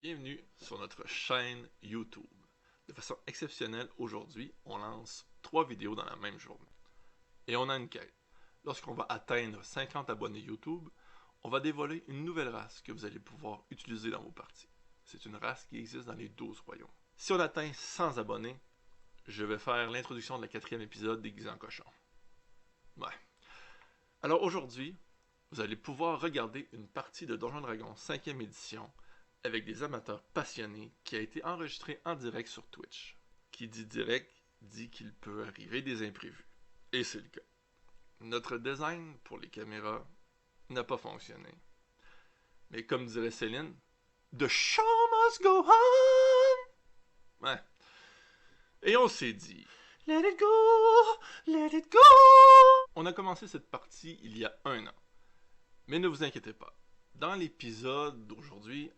Bienvenue sur notre chaîne YouTube. De façon exceptionnelle, aujourd'hui, on lance 3 vidéos dans la même journée. Et on a une quête. Lorsqu'on va atteindre 50 abonnés YouTube, on va dévoiler une nouvelle race que vous allez pouvoir utiliser dans vos parties. C'est une race qui existe dans les 12 royaumes. Si on atteint 100 abonnés, je vais faire l'introduction de la 4e épisode déguisé en cochon. Ouais. Alors aujourd'hui, vous allez pouvoir regarder une partie de Donjons Dragons 5e édition avec des amateurs passionnés qui a été enregistré en direct sur Twitch. Qui dit direct dit qu'il peut arriver des imprévus. Et c'est le cas. Notre design pour les caméras n'a pas fonctionné. Mais comme dirait Céline, The show must go on! Ouais. Et on s'est dit, let it go, let it go! On a commencé cette partie il y a 1 an. Mais ne vous inquiétez pas. Dans l'épisode d'aujourd'hui,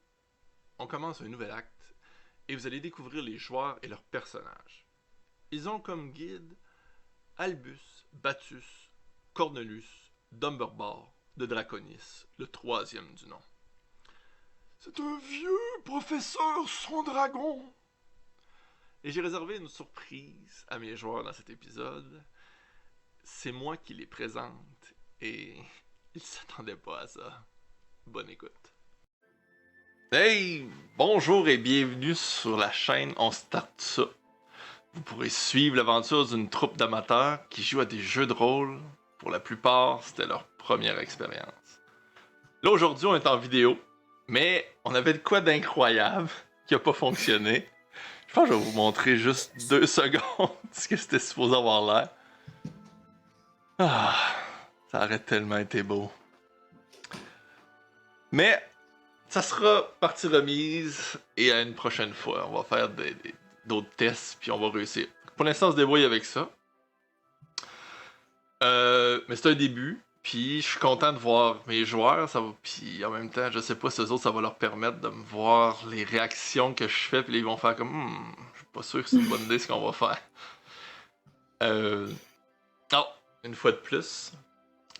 on commence un nouvel acte et vous allez découvrir les joueurs et leurs personnages. Ils ont comme guide Albus, Batus, Cornelius, Dumberbar, de Draconis, le 3e du nom. C'est un vieux professeur sans dragon. Et j'ai réservé une surprise à mes joueurs dans cet épisode. C'est moi qui les présente et ils s'attendaient pas à ça. Bonne écoute. Hey, bonjour et bienvenue sur la chaîne On Start Ça. Vous pourrez suivre l'aventure d'une troupe d'amateurs qui jouent à des jeux de rôle. Pour la plupart, c'était leur première expérience. Là, aujourd'hui, on est en vidéo, mais on avait de quoi d'incroyable qui a pas fonctionné. Je pense que je vais vous montrer juste 2 secondes ce que c'était supposé avoir l'air. Ah, ça aurait tellement été beau. Mais ça sera partie remise et à une prochaine fois. On va faire d'autres tests puis on va réussir. Pour l'instant, on se débrouille avec ça. Mais c'est un début. Puis je suis content de voir mes joueurs. Ça va, puis en même temps, je sais pas si eux autres, ça va leur permettre de me voir les réactions que je fais. Puis là, ils vont faire comme je suis pas sûr que c'est une bonne idée ce qu'on va faire. Oh, une fois de plus.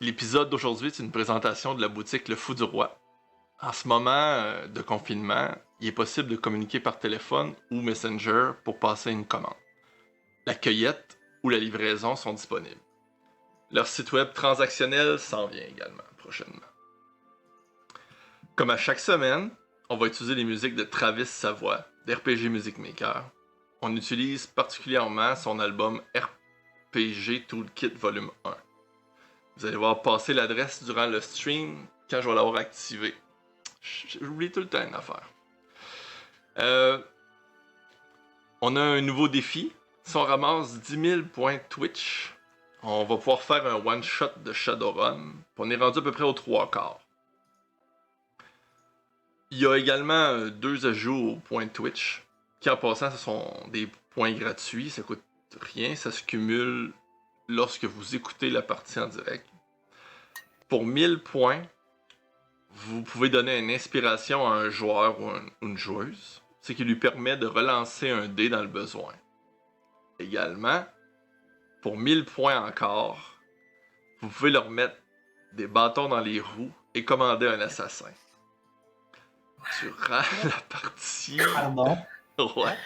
L'épisode d'aujourd'hui, c'est une présentation de la boutique Le Fou du Roi. En ce moment de confinement, il est possible de communiquer par téléphone ou Messenger pour passer une commande. La cueillette ou la livraison sont disponibles. Leur site web transactionnel s'en vient également prochainement. Comme à chaque semaine, on va utiliser les musiques de Travis Savoie, d'RPG Music Maker. On utilise particulièrement son album RPG Toolkit Volume 1. Vous allez voir passer l'adresse durant le stream quand je vais l'avoir activé. J'oublie tout le temps une affaire. On a un nouveau défi. Si on ramasse 10 000 points Twitch, on va pouvoir faire un one-shot de Shadowrun. On est rendu à peu près aux 3/4. Il y a également 2 ajouts aux points Twitch, qui en passant, ce sont des points gratuits. Ça coûte rien. Ça se cumule lorsque vous écoutez la partie en direct. Pour 1000 points, vous pouvez donner une inspiration à un joueur ou une joueuse, ce qui lui permet de relancer un dé dans le besoin. Également, pour 1000 points encore, vous pouvez leur mettre des bâtons dans les roues et commander un assassin. Durant la partie... Pardon? Ouais.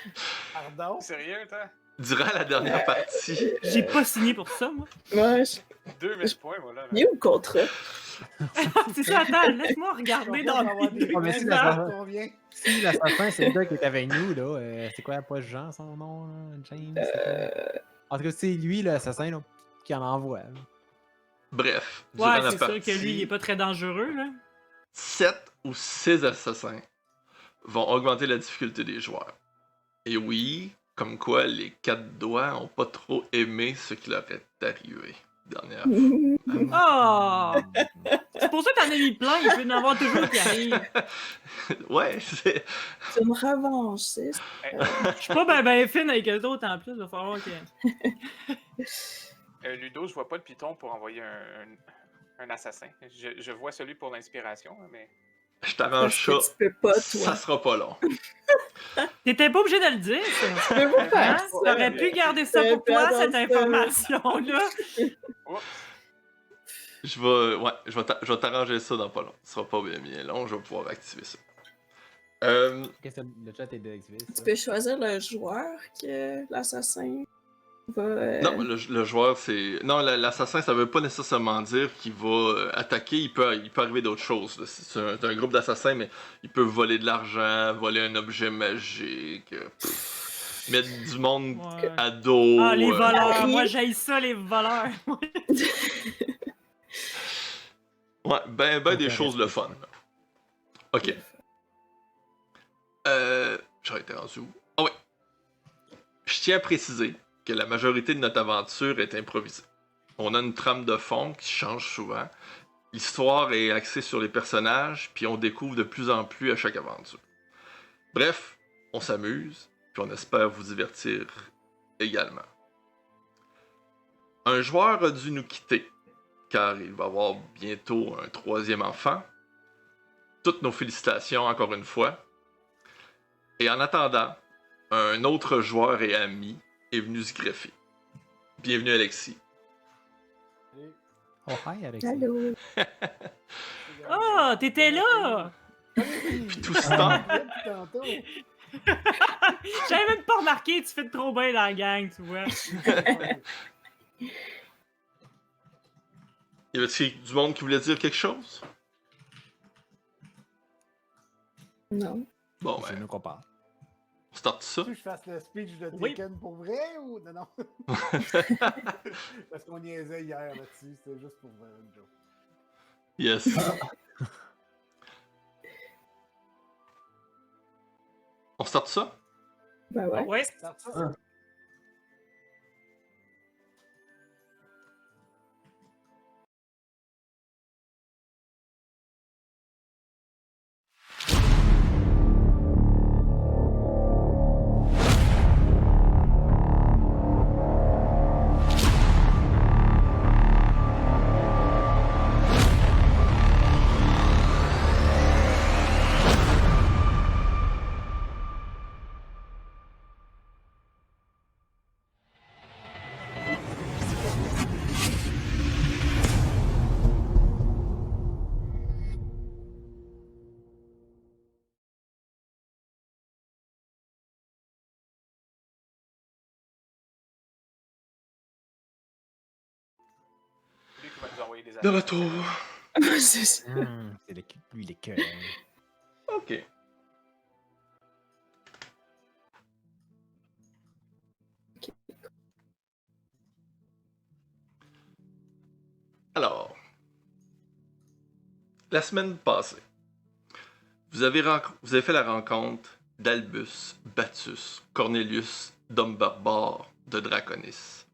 Pardon? Sérieux, toi? Durant la dernière partie... J'ai pas signé pour ça, moi. Ouais, 2000 poinns, voilà. il est où le contrat? C'est ça, attends, laisse-moi regarder dans le mais si l'assassin, c'est le gars qui est avec nous, là. C'est quoi, pas Jean, son nom, là? James? En tout cas, c'est lui, l'assassin, là, qui en envoie. Là. Bref, durant Ouais, la c'est partie... sûr que lui, il est pas très dangereux, là. 7 ou 6 assassins vont augmenter la difficulté des joueurs. Et oui, comme quoi les 4 doigts ont pas trop aimé ce qui leur est arrivé dernière fois. Oh! C'est pour ça que t'en as mis plein, il peut y en avoir toujours qui arrivent. Ouais, c'est... C'est une revanche, c'est ça. Je suis pas ben fine avec eux autres en plus, il va falloir que... Ludo, je vois pas le piton pour envoyer un assassin. Je vois celui pour l'inspiration, mais... Je t'arrange ça. Parce que tu peux pas, Ça toi. sera pas long. T'étais pas obligé de le dire, ça. Tu peux pas faire Hein? ça. T'aurais pu garder ça pour toi, cette information-là. Oh, Je vais t'arranger ça dans pas long. Ce sera pas bien long, je vais pouvoir activer ça. Qu'est-ce que le chat est désactivé? Tu peux choisir le joueur que l'assassin va. Non, le joueur, c'est. Non, l'assassin, ça veut pas nécessairement dire qu'il va attaquer. Il peut arriver d'autres choses. Là. C'est un groupe d'assassins, mais il peut voler de l'argent, voler un objet magique, mettre du monde Ouais. à dos. Ah, les voleurs! Harry. Moi, j'haïs ça, les voleurs! Ouais, ben des Intéressant. choses le fun. Là. Ok. J'aurais été rendu où? Ah ouais. Je tiens à préciser que la majorité de notre aventure est improvisée. On a une trame de fond qui change souvent. L'histoire est axée sur les personnages, puis on découvre de plus en plus à chaque aventure. Bref, on s'amuse, puis on espère vous divertir également. Un joueur a dû nous quitter, car il va avoir bientôt un 3e enfant. Toutes nos félicitations encore une fois. Et en attendant, un autre joueur et ami est venu se greffer. Bienvenue Alexis. Oh, hi, Alexis. Allô? Ah, t'étais là! Puis tout ce temps, J'avais même pas remarqué, tu fais trop bien dans la gang, tu vois. y avait-il du monde qui voulait dire quelque chose? Non. Bon, C'est ben, nous qu'on parle. on starte ça. Tu veux que je fasse le speech de Oui. Taken pour vrai ou non? Non. Parce qu'on niaisait hier là-dessus, c'était juste pour une joke. Yes. On starte ça? Ben ouais. Ouais. Ça ressemble. Lui qui va nous envoyer des De annonces. retour. C'est ça. C'est lui, les cœurs. Ok. Alors, la semaine passée, vous avez fait la rencontre d'Albus, Batus, Cornelius, d'Homme Barbare, de Draconis.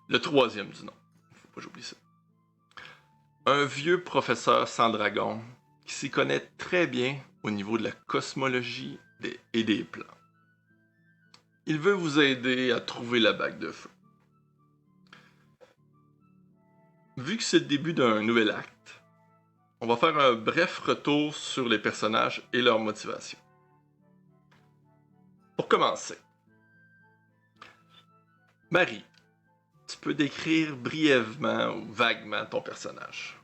Le 3e du nom. Faut pas que j'oublie ça. Un vieux professeur sans dragon qui s'y connaît très bien au niveau de la cosmologie et des plans. Il veut vous aider à trouver la bague de feu. Vu que c'est le début d'un nouvel acte, on va faire un bref retour sur les personnages et leurs motivations. Pour commencer, Marie, tu peux décrire brièvement ou vaguement ton personnage.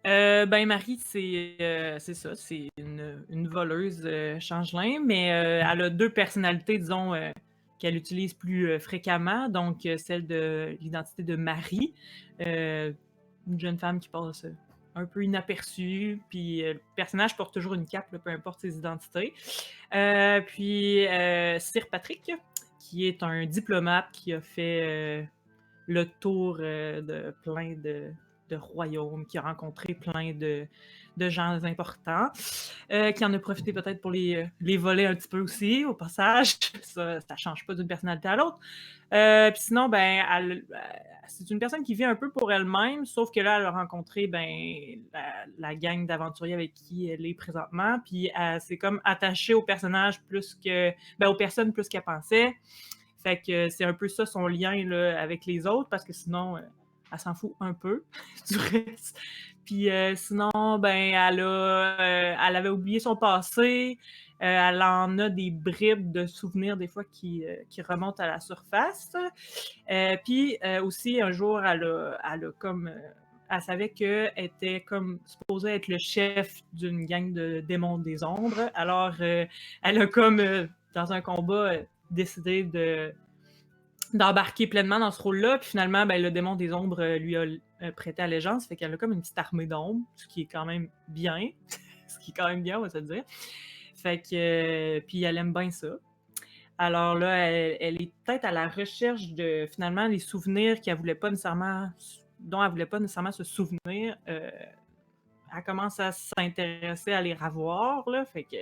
Ben Marie, c'est ça, c'est une voleuse changelin, mais elle a 2 personnalités, disons, qu'elle utilise plus fréquemment. Donc, celle de l'identité de Marie, une jeune femme qui passe un peu inaperçue, puis le personnage porte toujours une cape, là, peu importe ses identités. Puis Sir Patrick, qui est un diplomate qui a fait le tour de plein de royaumes, qui a rencontré plein de gens importants, qui en a profité peut-être pour les voler un petit peu aussi, au passage. Ça change pas d'une personnalité à l'autre. Puis sinon, ben, c'est une personne qui vit un peu pour elle-même, sauf que là, elle a rencontré la gang d'aventuriers avec qui elle est présentement, puis elle s'est comme attachée aux personnages aux personnes plus qu'elle pensait. Fait que c'est un peu ça son lien là, avec les autres, parce que sinon, elle s'en fout un peu du reste. Puis sinon, ben, elle avait oublié son passé. Elle en a des bribes de souvenirs des fois qui remontent à la surface. Puis aussi, un jour, elle a comme elle savait qu'elle était comme supposée être le chef d'une gang de démons des ombres. Alors, elle a comme, dans un combat, décidé d'embarquer pleinement dans ce rôle-là. Puis finalement, ben, le démon des ombres lui a prêté allégeance. Fait qu'elle a comme une petite armée d'ombres, ce qui est quand même bien. Ce qui est quand même bien, on va se le dire. Fait que, puis elle aime bien ça. Alors là, elle est peut-être à la recherche de, finalement, les souvenirs dont elle voulait pas nécessairement se souvenir. Elle commence à s'intéresser à les revoir, là. Fait que,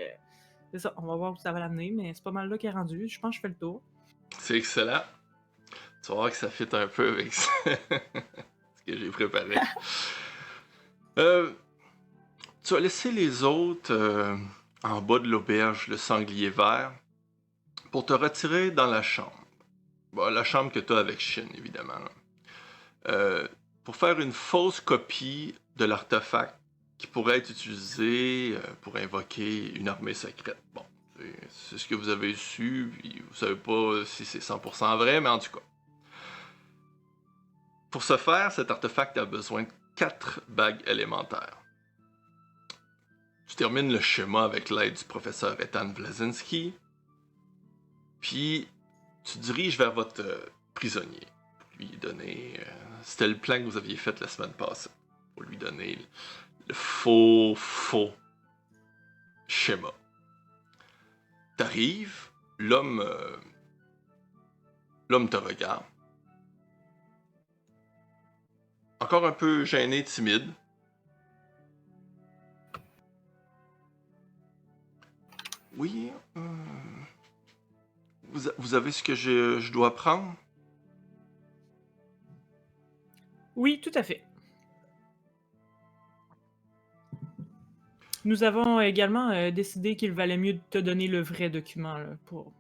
c'est ça, on va voir où ça va l'amener, mais c'est pas mal là qu'elle est rendue. Je pense que je fais le tour. C'est excellent. Tu vas voir que ça fit un peu avec ce que j'ai préparé. Tu as laissé les autres en bas de l'auberge, le sanglier vert, pour te retirer dans la chambre. Bon, la chambre que tu as avec Shin, évidemment. Pour faire une fausse copie de l'artefact qui pourrait être utilisé pour invoquer une armée secrète. Bon, c'est ce que vous avez su, puis vous savez pas si c'est 100% vrai, mais en tout cas. Pour ce faire, cet artefact a besoin de 4 bagues élémentaires. Tu termines le schéma avec l'aide du professeur Ethan Vlasinski, puis tu diriges vers votre prisonnier pour lui donner... c'était le plan que vous aviez fait la semaine passée, pour lui donner le faux schéma. T'arrives, l'homme te regarde. Encore un peu gêné, timide. Oui, vous avez ce que je dois prendre? Oui, tout à fait. Nous avons également décidé qu'il valait mieux te donner le vrai document là, pour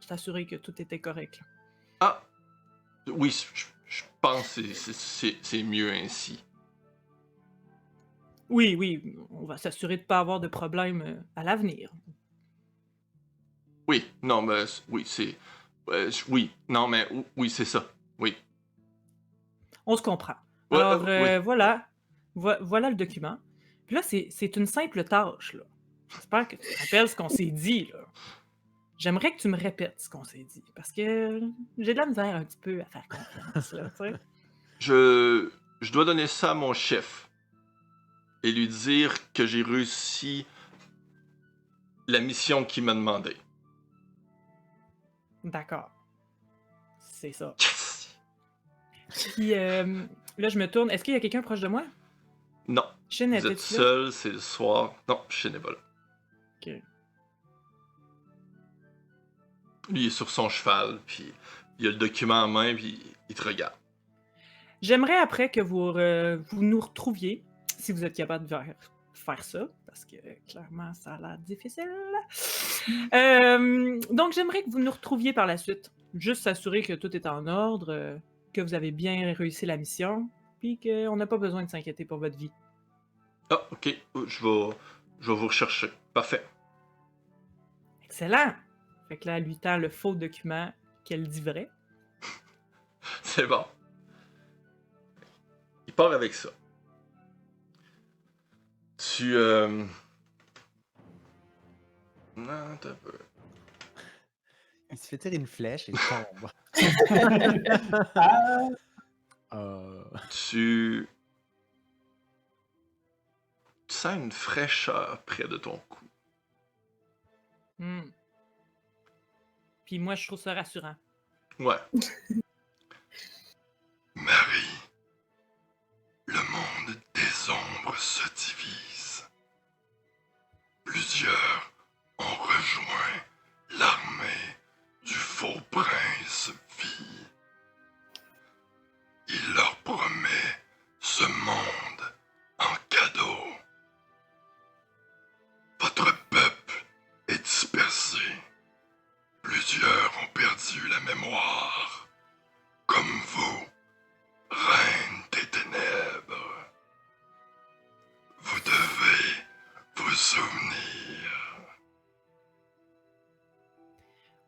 s'assurer que tout était correct. Là. Ah! Oui, je pense que c'est mieux ainsi. Oui, on va s'assurer de ne pas avoir de problème à l'avenir. Oui, non, mais oui, c'est... oui, non, mais oui, c'est ça. Oui. On se comprend. Ouais, Alors, oui. voilà. Voilà le document. Puis là, c'est une simple tâche, là. J'espère que tu te rappelles ce qu'on s'est dit, là. J'aimerais que tu me répètes ce qu'on s'est dit, parce que j'ai de la misère un petit peu à faire confiance, là, tu sais. Je dois donner ça à mon chef et lui dire que j'ai réussi la mission qu'il m'a demandé. D'accord. C'est ça. Yes! Puis là, je me tourne. Est-ce qu'il y a quelqu'un proche de moi? Non, Shin, vous êtes était-tu là? seul, c'est le soir. Non, je n'ai pas là. Ok. Lui, il est sur son cheval, puis il a le document en main, puis il te regarde. J'aimerais après que vous nous retrouviez, si vous êtes capable de faire ça, parce que clairement, ça a l'air difficile. Donc, j'aimerais que vous nous retrouviez par la suite. Juste s'assurer que tout est en ordre, que vous avez bien réussi la mission, puis qu'on n'a pas besoin de s'inquiéter pour votre vie. Ah, ok, je vais vous rechercher. Parfait. Excellent! Fait que là, elle lui tend le faux document qu'elle dit vrai. C'est bon. Il part avec ça. Tu, non, t'as peu. Il se fait tirer une flèche et il tombe. Tu sens une fraîcheur près de ton cou. Hmm. Puis moi, je trouve ça rassurant. Ouais. Marie, le monde des ombres se divise. Plusieurs ont rejoint l'armée du faux prince Vi. Il leur promet ce monde en cadeau. Votre peuple est dispersé. Plusieurs ont perdu la mémoire. Comme vous, reine des ténèbres. Vous devez vous souvenir.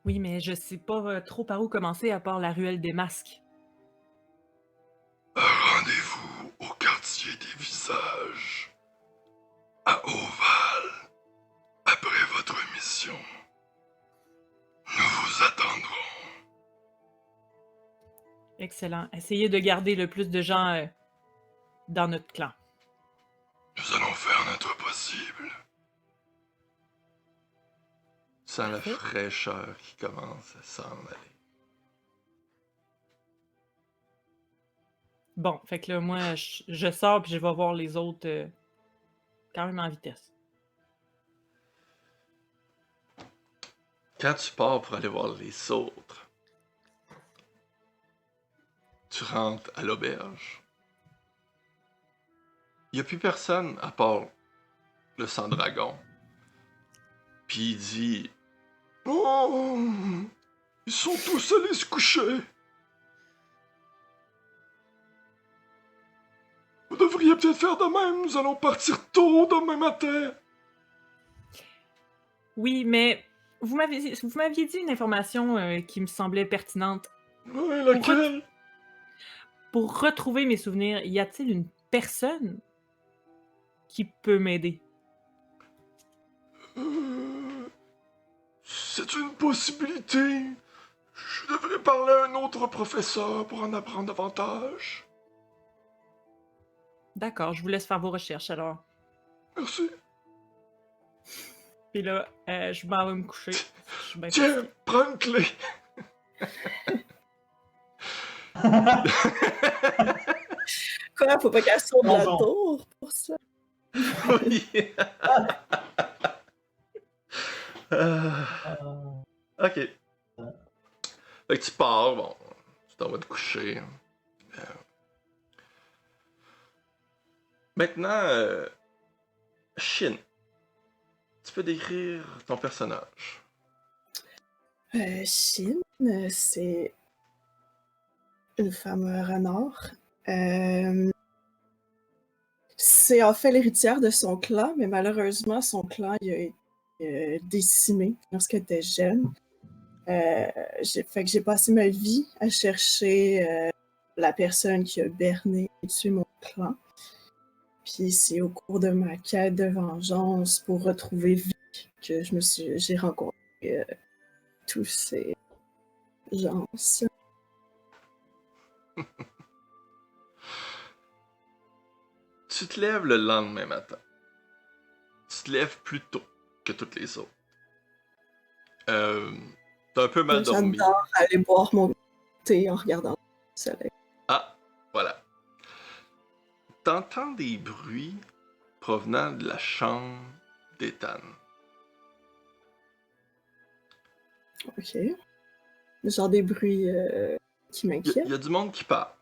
Oui, mais je sais pas trop par où commencer à part la ruelle des masques. Rendez-vous au visage à Oval. Après votre mission, nous vous attendrons. Excellent. Essayez de garder le plus de gens dans notre clan. Nous allons faire notre possible. Sans la Parfait. fraîcheur qui commence à s'en aller. Bon, fait que là, moi, je sors puis je vais voir les autres quand même en vitesse. Quand tu pars pour aller voir les autres, tu rentres à l'auberge. Il n'y a plus personne à part le sang-dragon. Puis il dit: Oh, ils sont tous allés se coucher. Vous devriez peut-être faire de même, nous allons partir tôt demain matin. Oui, mais vous m'aviez dit une information qui me semblait pertinente. Oui, laquelle? Pour retrouver mes souvenirs, y a-t-il une personne qui peut m'aider? C'est une possibilité. Je devrais parler à un autre professeur pour en apprendre davantage. D'accord, je vous laisse faire vos recherches alors. Merci. Puis là, je m'en vais me coucher. Je suis bien Tiens, fatiguée. prends une clé. Quoi, faut pas qu'elle saute de la Bonjour. tour pour ça? Oui. Ok. Fait que tu pars, bon, tu t'en vas te coucher. Maintenant, Shin, tu peux décrire ton personnage. Shin, c'est une femme renard. C'est en fait l'héritière de son clan, mais malheureusement, son clan il a été décimé lorsqu'elle était jeune. Fait que j'ai passé ma vie à chercher la personne qui a berné et tué mon clan. Puis c'est au cours de ma quête de vengeance pour retrouver Vic que j'ai rencontré tous ces gens. Tu te lèves le lendemain matin. Tu te lèves plus tôt que toutes les autres. T'as un peu mal dormi. J'adore aller boire mon thé en regardant le soleil. Ah, voilà. T'entends des bruits provenant de la chambre d'Ethan. Ok. Genre des bruits qui Il m'inquiètent. y a du monde qui parle.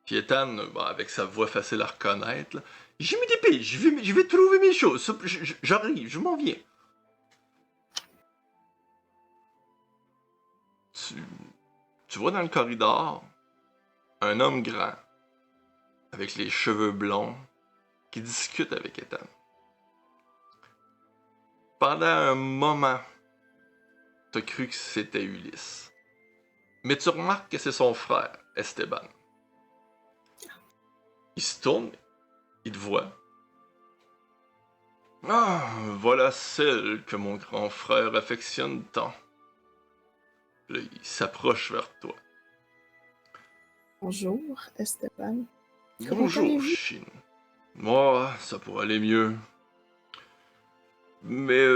Puis Ethan, avec sa voix facile à reconnaître, là, j'ai mis des pieds, je vais trouver mes choses, j'arrive, je m'en viens. Tu vois dans le corridor un homme grand, avec les cheveux blonds, qui discute avec Ethan. Pendant un moment, t'as cru que c'était Ulysse. Mais tu remarques que c'est son frère, Esteban. Il se tourne, il te voit. Ah, voilà celle que mon grand frère affectionne tant. Là, il s'approche vers toi. Bonjour, Esteban. Comment Bonjour, allez-vous? Shin. Moi, ça pourrait aller mieux. Mais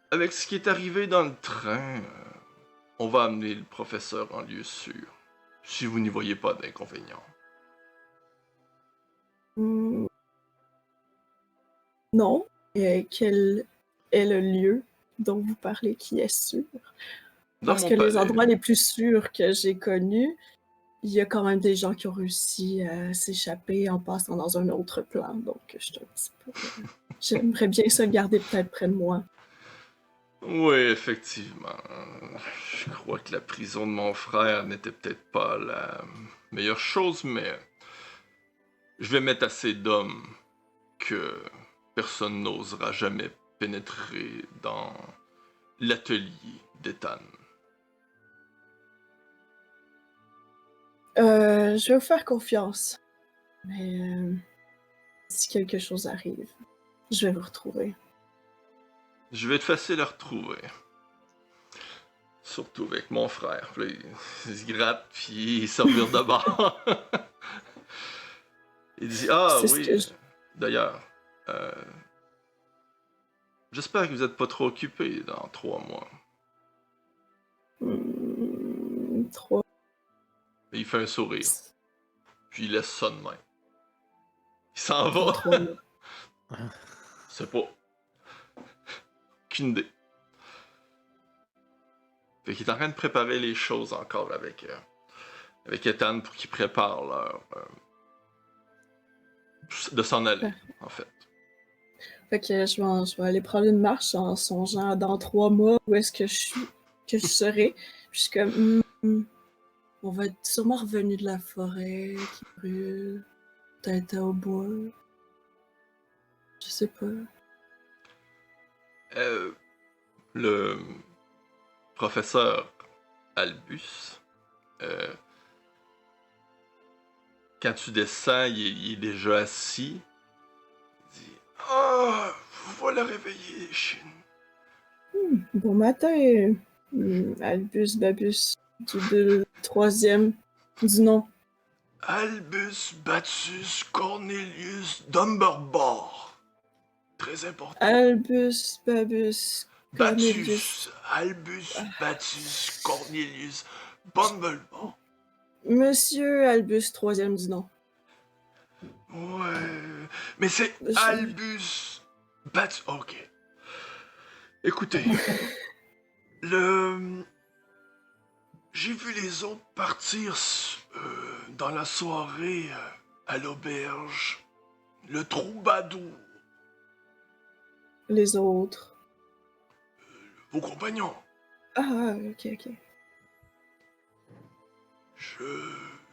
avec ce qui est arrivé dans le train, on va amener le professeur en lieu sûr, si vous n'y voyez pas d'inconvénient. Non. Quel est le lieu dont vous parlez qui est sûr? Dans Parce mon que les palais. endroits les plus sûrs que j'ai connus, il y a quand même des gens qui ont réussi à s'échapper en passant dans un autre plan. Donc, je suis un petit peu. J'aimerais bien ça le garder peut-être près de moi. Oui, effectivement. Je crois que la prison de mon frère n'était peut-être pas la meilleure chose, mais je vais mettre assez d'hommes que personne n'osera jamais pénétrer dans l'atelier d'Ethan. Je vais vous faire confiance. Mais si quelque chose arrive, je vais vous retrouver. Je vais être facile à retrouver. Surtout avec mon frère. Puis là, il se gratte, puis il se revire de bord. Il dit, ah C'est ce oui, que je- d'ailleurs, j'espère que vous n'êtes pas trop occupé dans 3 mois. 3. Et il fait un sourire, puis il laisse ça de même. Il s'en Dans va. 3 mois. C'est pas. Aucune idée. Fait qu'il est en train de préparer les choses encore avec Ethan pour qu'ils préparent leur. De s'en aller, en fait. Fait que je vais aller prendre une marche en songeant à dans 3 mois où est-ce que je serai. Puis je suis comme, on va être sûrement revenu de la forêt qui brûle, peut-être au bois. Je sais pas. Le professeur Albus, quand tu descends, il est déjà assis. Il dit, ah, voilà réveillé, Shin. Bon matin, Albus Babus, du 3e du nom. Albus Bacchus Cornelius Dumberbor. Très important. Albus Babus Cornelius. Bacchus. Albus Bacchus Cornelius Bumbleborg. Monsieur Albus 3e du nom. Ouais, mais c'est Monsieur. Albus Bacchus. Ok. Écoutez, j'ai vu les autres partir dans la soirée à l'auberge. Le troubadour. Les autres. Vos compagnons. Ah, ok.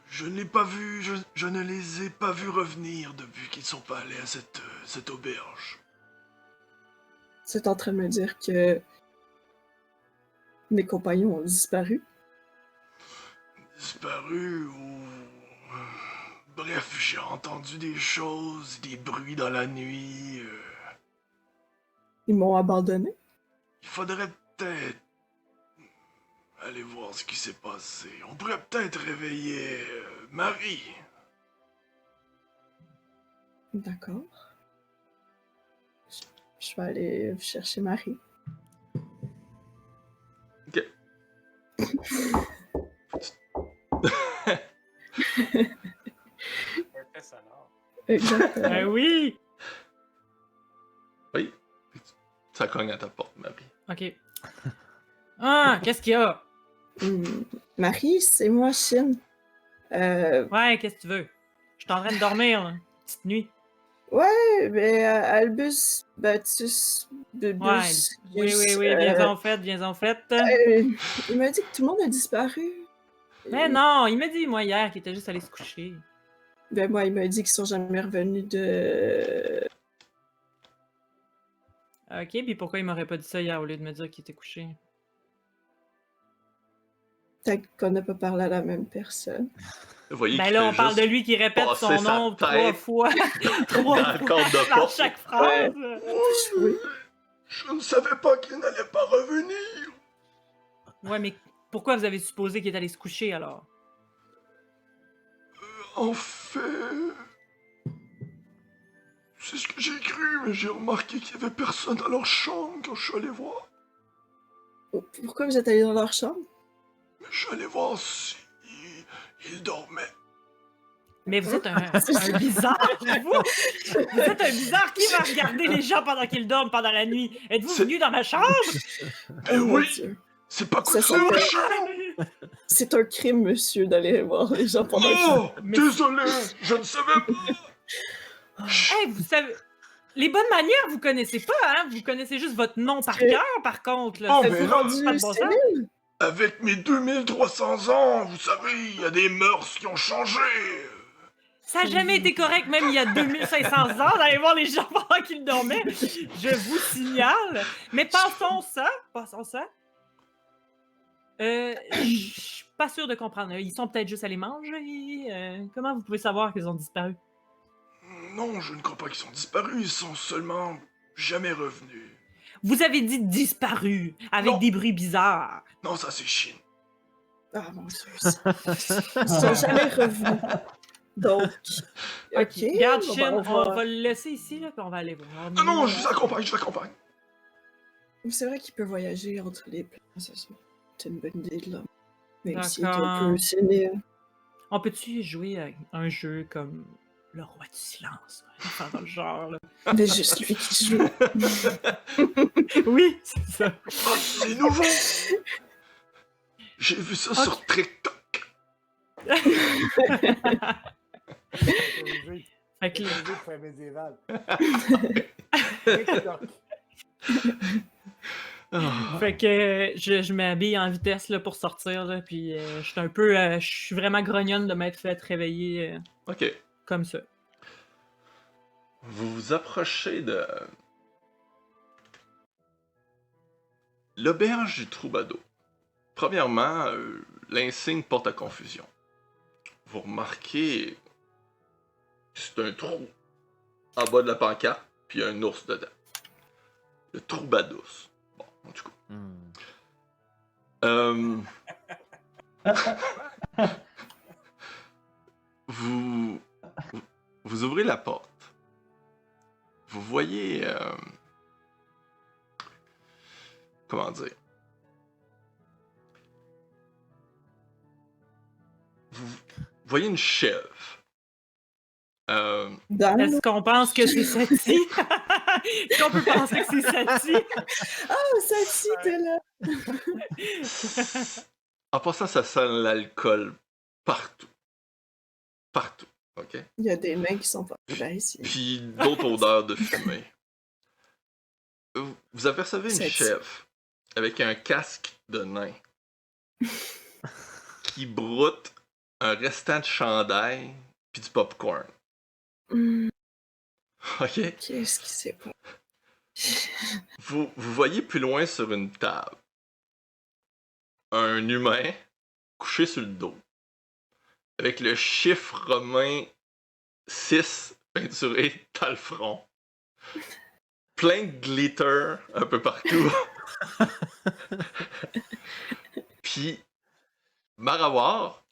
Je ne l'ai pas vu, je ne les ai pas vus revenir depuis qu'ils sont pas allés à cette auberge. C'est en train de me dire que mes compagnons ont disparu. Disparu ou... Bref, j'ai entendu des choses, des bruits dans la nuit. Ils m'ont abandonné. Il faudrait peut-être aller voir ce qui s'est passé. On pourrait peut-être réveiller Marie. D'accord. Je vais aller chercher Marie. Ok. Effet sonore. Exactement. Ben oui! Oui. Ça cogne à ta porte, Marie. Ok. Ah, qu'est-ce qu'il y a? Marie, c'est moi, Shin. Ouais, qu'est-ce que tu veux? Je suis en train de dormir, là. Petite nuit. Ouais, mais Albus Bacchus Bubus. Ouais. Oui, viens-en fait, viens-en fait. Il m'a dit que tout le monde a disparu. Mais non, il m'a dit, moi, hier, qu'il était juste allé se coucher. Ben moi, il m'a dit qu'ils sont jamais revenus de... Ok, puis pourquoi il m'aurait pas dit ça hier au lieu de me dire qu'il était couché? Peut-être qu'on n'a pas parlé à la même personne. Vous voyez Ben qu'il là, fait on parle de juste lui qui répète passer son sa nom tête 3 fois. 3 dans le fois cadre de dans porte. chaque phrase. Oui. Je ne savais pas qu'il n'allait pas revenir. Ouais, mais pourquoi vous avez supposé qu'il est allé se coucher alors? En fait... C'est ce que j'ai cru, mais j'ai remarqué qu'il n'y avait personne dans leur chambre quand je suis allé voir. Pourquoi vous êtes allé dans leur chambre? Mais je suis allé voir si... ils dormaient. Mais vous êtes un bizarre, vous! Vous êtes un bizarre qui va regarder les gens pendant qu'ils dorment pendant la nuit. Êtes-vous C'est- venu dans ma chambre? Eh Oh mon oui, Dieu. c'est pas Ça coutume, s'appelle- chambre. C'est un crime, monsieur, d'aller voir les gens pendant qu'ils... Oh, Mais- désolé, je ne savais pas. Hey, vous savez... Les bonnes manières, vous connaissez pas, hein? Vous connaissez juste votre nom par cœur, par contre. Là. Oh, Ça mais vous là, rend pas de bon sens. sénile? Avec mes 2300 ans, vous savez, il y a des mœurs qui ont changé. Ça n'a jamais été correct, même il y a 2500 ans, d'aller voir les gens pendant qu'ils dormaient. Je vous signale. Mais passons ça. Je suis pas sûre de comprendre. Ils sont peut-être juste allés manger. Comment vous pouvez savoir qu'ils ont disparu? Non, je ne crois pas qu'ils sont disparus, ils sont seulement jamais revenus. Vous avez dit disparu, avec Non. des bruits bizarres. Non, ça c'est Chine. Ah mon Dieu. Ils sont jamais revenus. Donc, ok. Regarde, bon, Shin, ben, on va le laisser ici, là, puis on va aller voir. Non, non, je vous accompagne, je vous accompagne. C'est vrai qu'il peut voyager entre les places. C'est une bonne idée de l'homme. Même s'il est D'accord. un peu sénile. On peut-tu jouer à un jeu comme Le Roi du Silence? Enfin, dans le genre, là. Mais juste lui qui joue. Oui, c'est ça. Oh, c'est nouveau! J'ai vu ça sur TikTok. Fait que C'est là- un jeu de fin médiéval. Fait que je m'habille en vitesse là, pour sortir, là, puis je suis un peu... je suis vraiment grognonne de m'être fait réveiller Ok. comme ça. Vous vous approchez de l'auberge du Troubadour. Premièrement, l'insigne porte à confusion. Vous remarquez que c'est un trou en bas de la pancarte, puis il y a un ours dedans. Le Troubadour. Bon, en tout cas. Vous ouvrez la porte. Vous voyez... comment dire? Vous voyez une chèvre. Dans Est-ce qu'on pense que c'est Sati? Est-ce qu'on peut penser que c'est Sati? Oh, Sati, t'es là! En passant, ça sent l'alcool partout. Partout, ok? Il y a des mains qui sont pas là ici. Puis d'autres odeurs de fumée. Vous apercevez une Sati. chèvre avec un casque de nain qui broute un restant de chandail puis du popcorn. Ok? Qu'est-ce qui s'est passé? Vous voyez plus loin sur une table un humain couché sur le dos avec le chiffre romain 6 peinturé dans le front. Plein de glitter un peu partout. Puis, Marawar,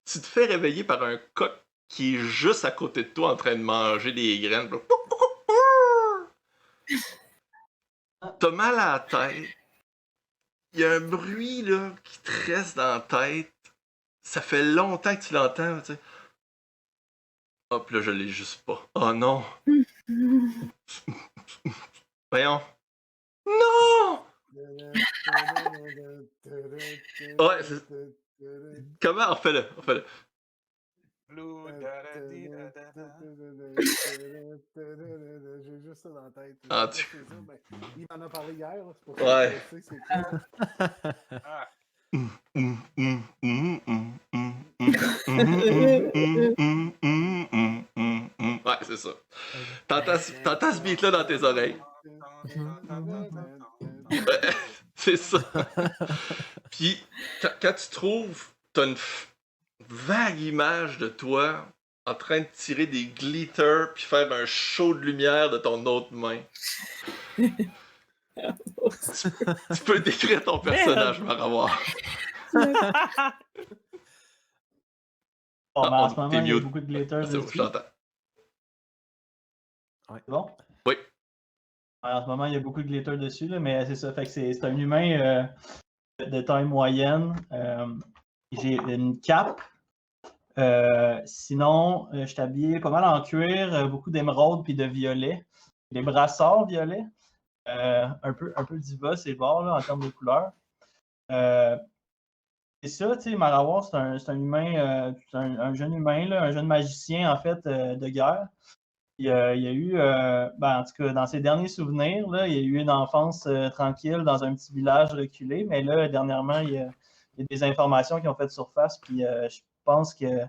tu te fais réveiller par un coq qui est juste à côté de toi en train de manger des graines. T'as mal à la tête. Il y a un bruit là, qui te reste dans la tête. Ça fait longtemps que tu l'entends. Tu sais. Hop là, je l'ai juste pas. Oh non! Voyons. Non! Ouais, c'est... Comment? Refais-le, refais-le. J'ai juste ça dans la tête. Ah, C'est tu- ça, ben, il m'en a parlé hier, là, c'est pour ça Ouais. que je sais c'est quoi. Ah, Ouais, c'est ça. T'entends ce beat-là dans tes oreilles. C'est ça. Puis, quand tu trouves, t'as une vague image de toi en train de tirer des glitters puis faire un show de lumière de ton autre main. Tu peux décrire ton personnage, Marawar. Bon, Ah, ben, en on- ce moment, t'es il y a mute. beaucoup de glitter C'est bon, je dessus. t'entends. C'est bon? Oui. Ouais, en ce moment, il y a beaucoup de glitter dessus, là, mais c'est ça. Fait que c'est un humain de taille moyenne. J'ai une cape. Sinon, je suis habillé pas mal en cuir, beaucoup d'émeraude puis de violet. Des brassards violets. Un peu diva, c'est bord là, en termes de couleur. C'est ça, tu sais, Marawar, c'est un humain, c'est un jeune humain, là, un jeune magicien, en fait, de guerre. Il y a eu, ben, en tout cas, dans ses derniers souvenirs, là, il y a eu une enfance tranquille dans un petit village reculé, mais là, dernièrement, il y a des informations qui ont fait surface, puis je pense que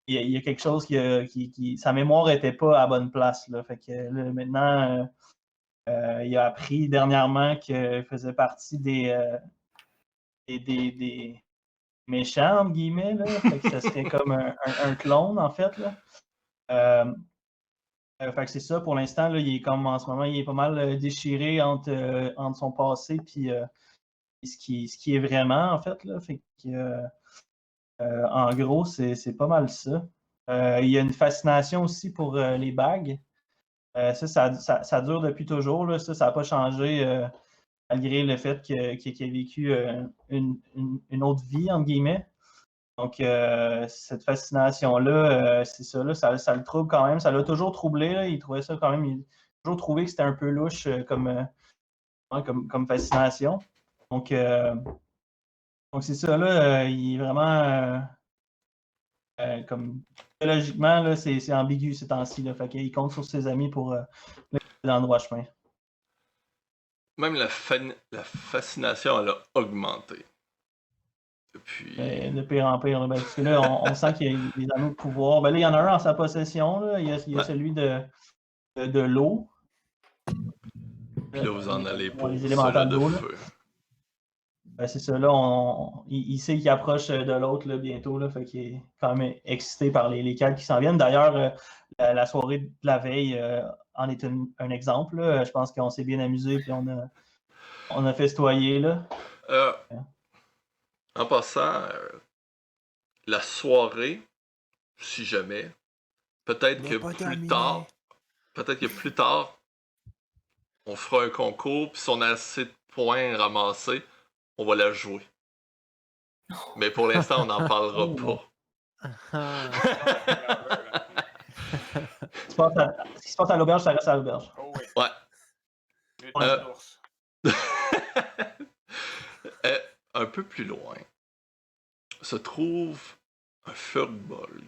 il y a quelque chose qui sa mémoire n'était pas à la bonne place, là. Fait que là, maintenant, il a appris dernièrement qu'il faisait partie des méchants, entre guillemets, là. Fait que ça serait comme un clone, en fait, là. Fait que c'est ça, pour l'instant, là, il est comme en ce moment, il est pas mal déchiré entre son passé puis ce qui est vraiment, en fait. Là. Fait que, en gros, c'est pas mal ça. Il y a une fascination aussi pour les bagues. Ça dure depuis toujours. Là. Ça n'a pas changé malgré le fait qu'il ait vécu une autre vie, entre guillemets. Donc, cette fascination-là, c'est ça, là, ça le trouble quand même. Ça l'a toujours troublé. Là. Il trouvait ça quand même. Il a toujours trouvé que c'était un peu louche comme fascination. Donc c'est ça, là. Il est vraiment. Comme biologiquement, là, c'est ambigu ces temps-ci. Là. Fait qu'il compte sur ses amis pour le mettre dans le droit chemin. Même la fascination, elle a augmenté. Depuis... De pire en pire. Là, parce que là, on sent qu'il y a des anneaux de pouvoir. Ben là, il y en a un en sa possession. Là. Il y a celui de l'eau. Puis là, vous en allez pour les élémentales celui de d'eau. feu. Ben, c'est ça, là, il sait qu'il approche de l'autre là, bientôt. Là, fait qu'il est quand même excité par les quêtes qui s'en viennent. D'ailleurs, la soirée de la veille en est un exemple. Là. Je pense qu'on s'est bien amusé puis on a festoyé. Là. En passant, la soirée, si jamais, peut-être que plus tard, on fera un concours, puis si on a assez de points ramassés, on va la jouer. Mais pour l'instant, on n'en parlera pas. Ce qui se passe à l'auberge, ça reste à l'auberge. Oh oui. Ouais. L'ours. Un peu plus loin se trouve un furball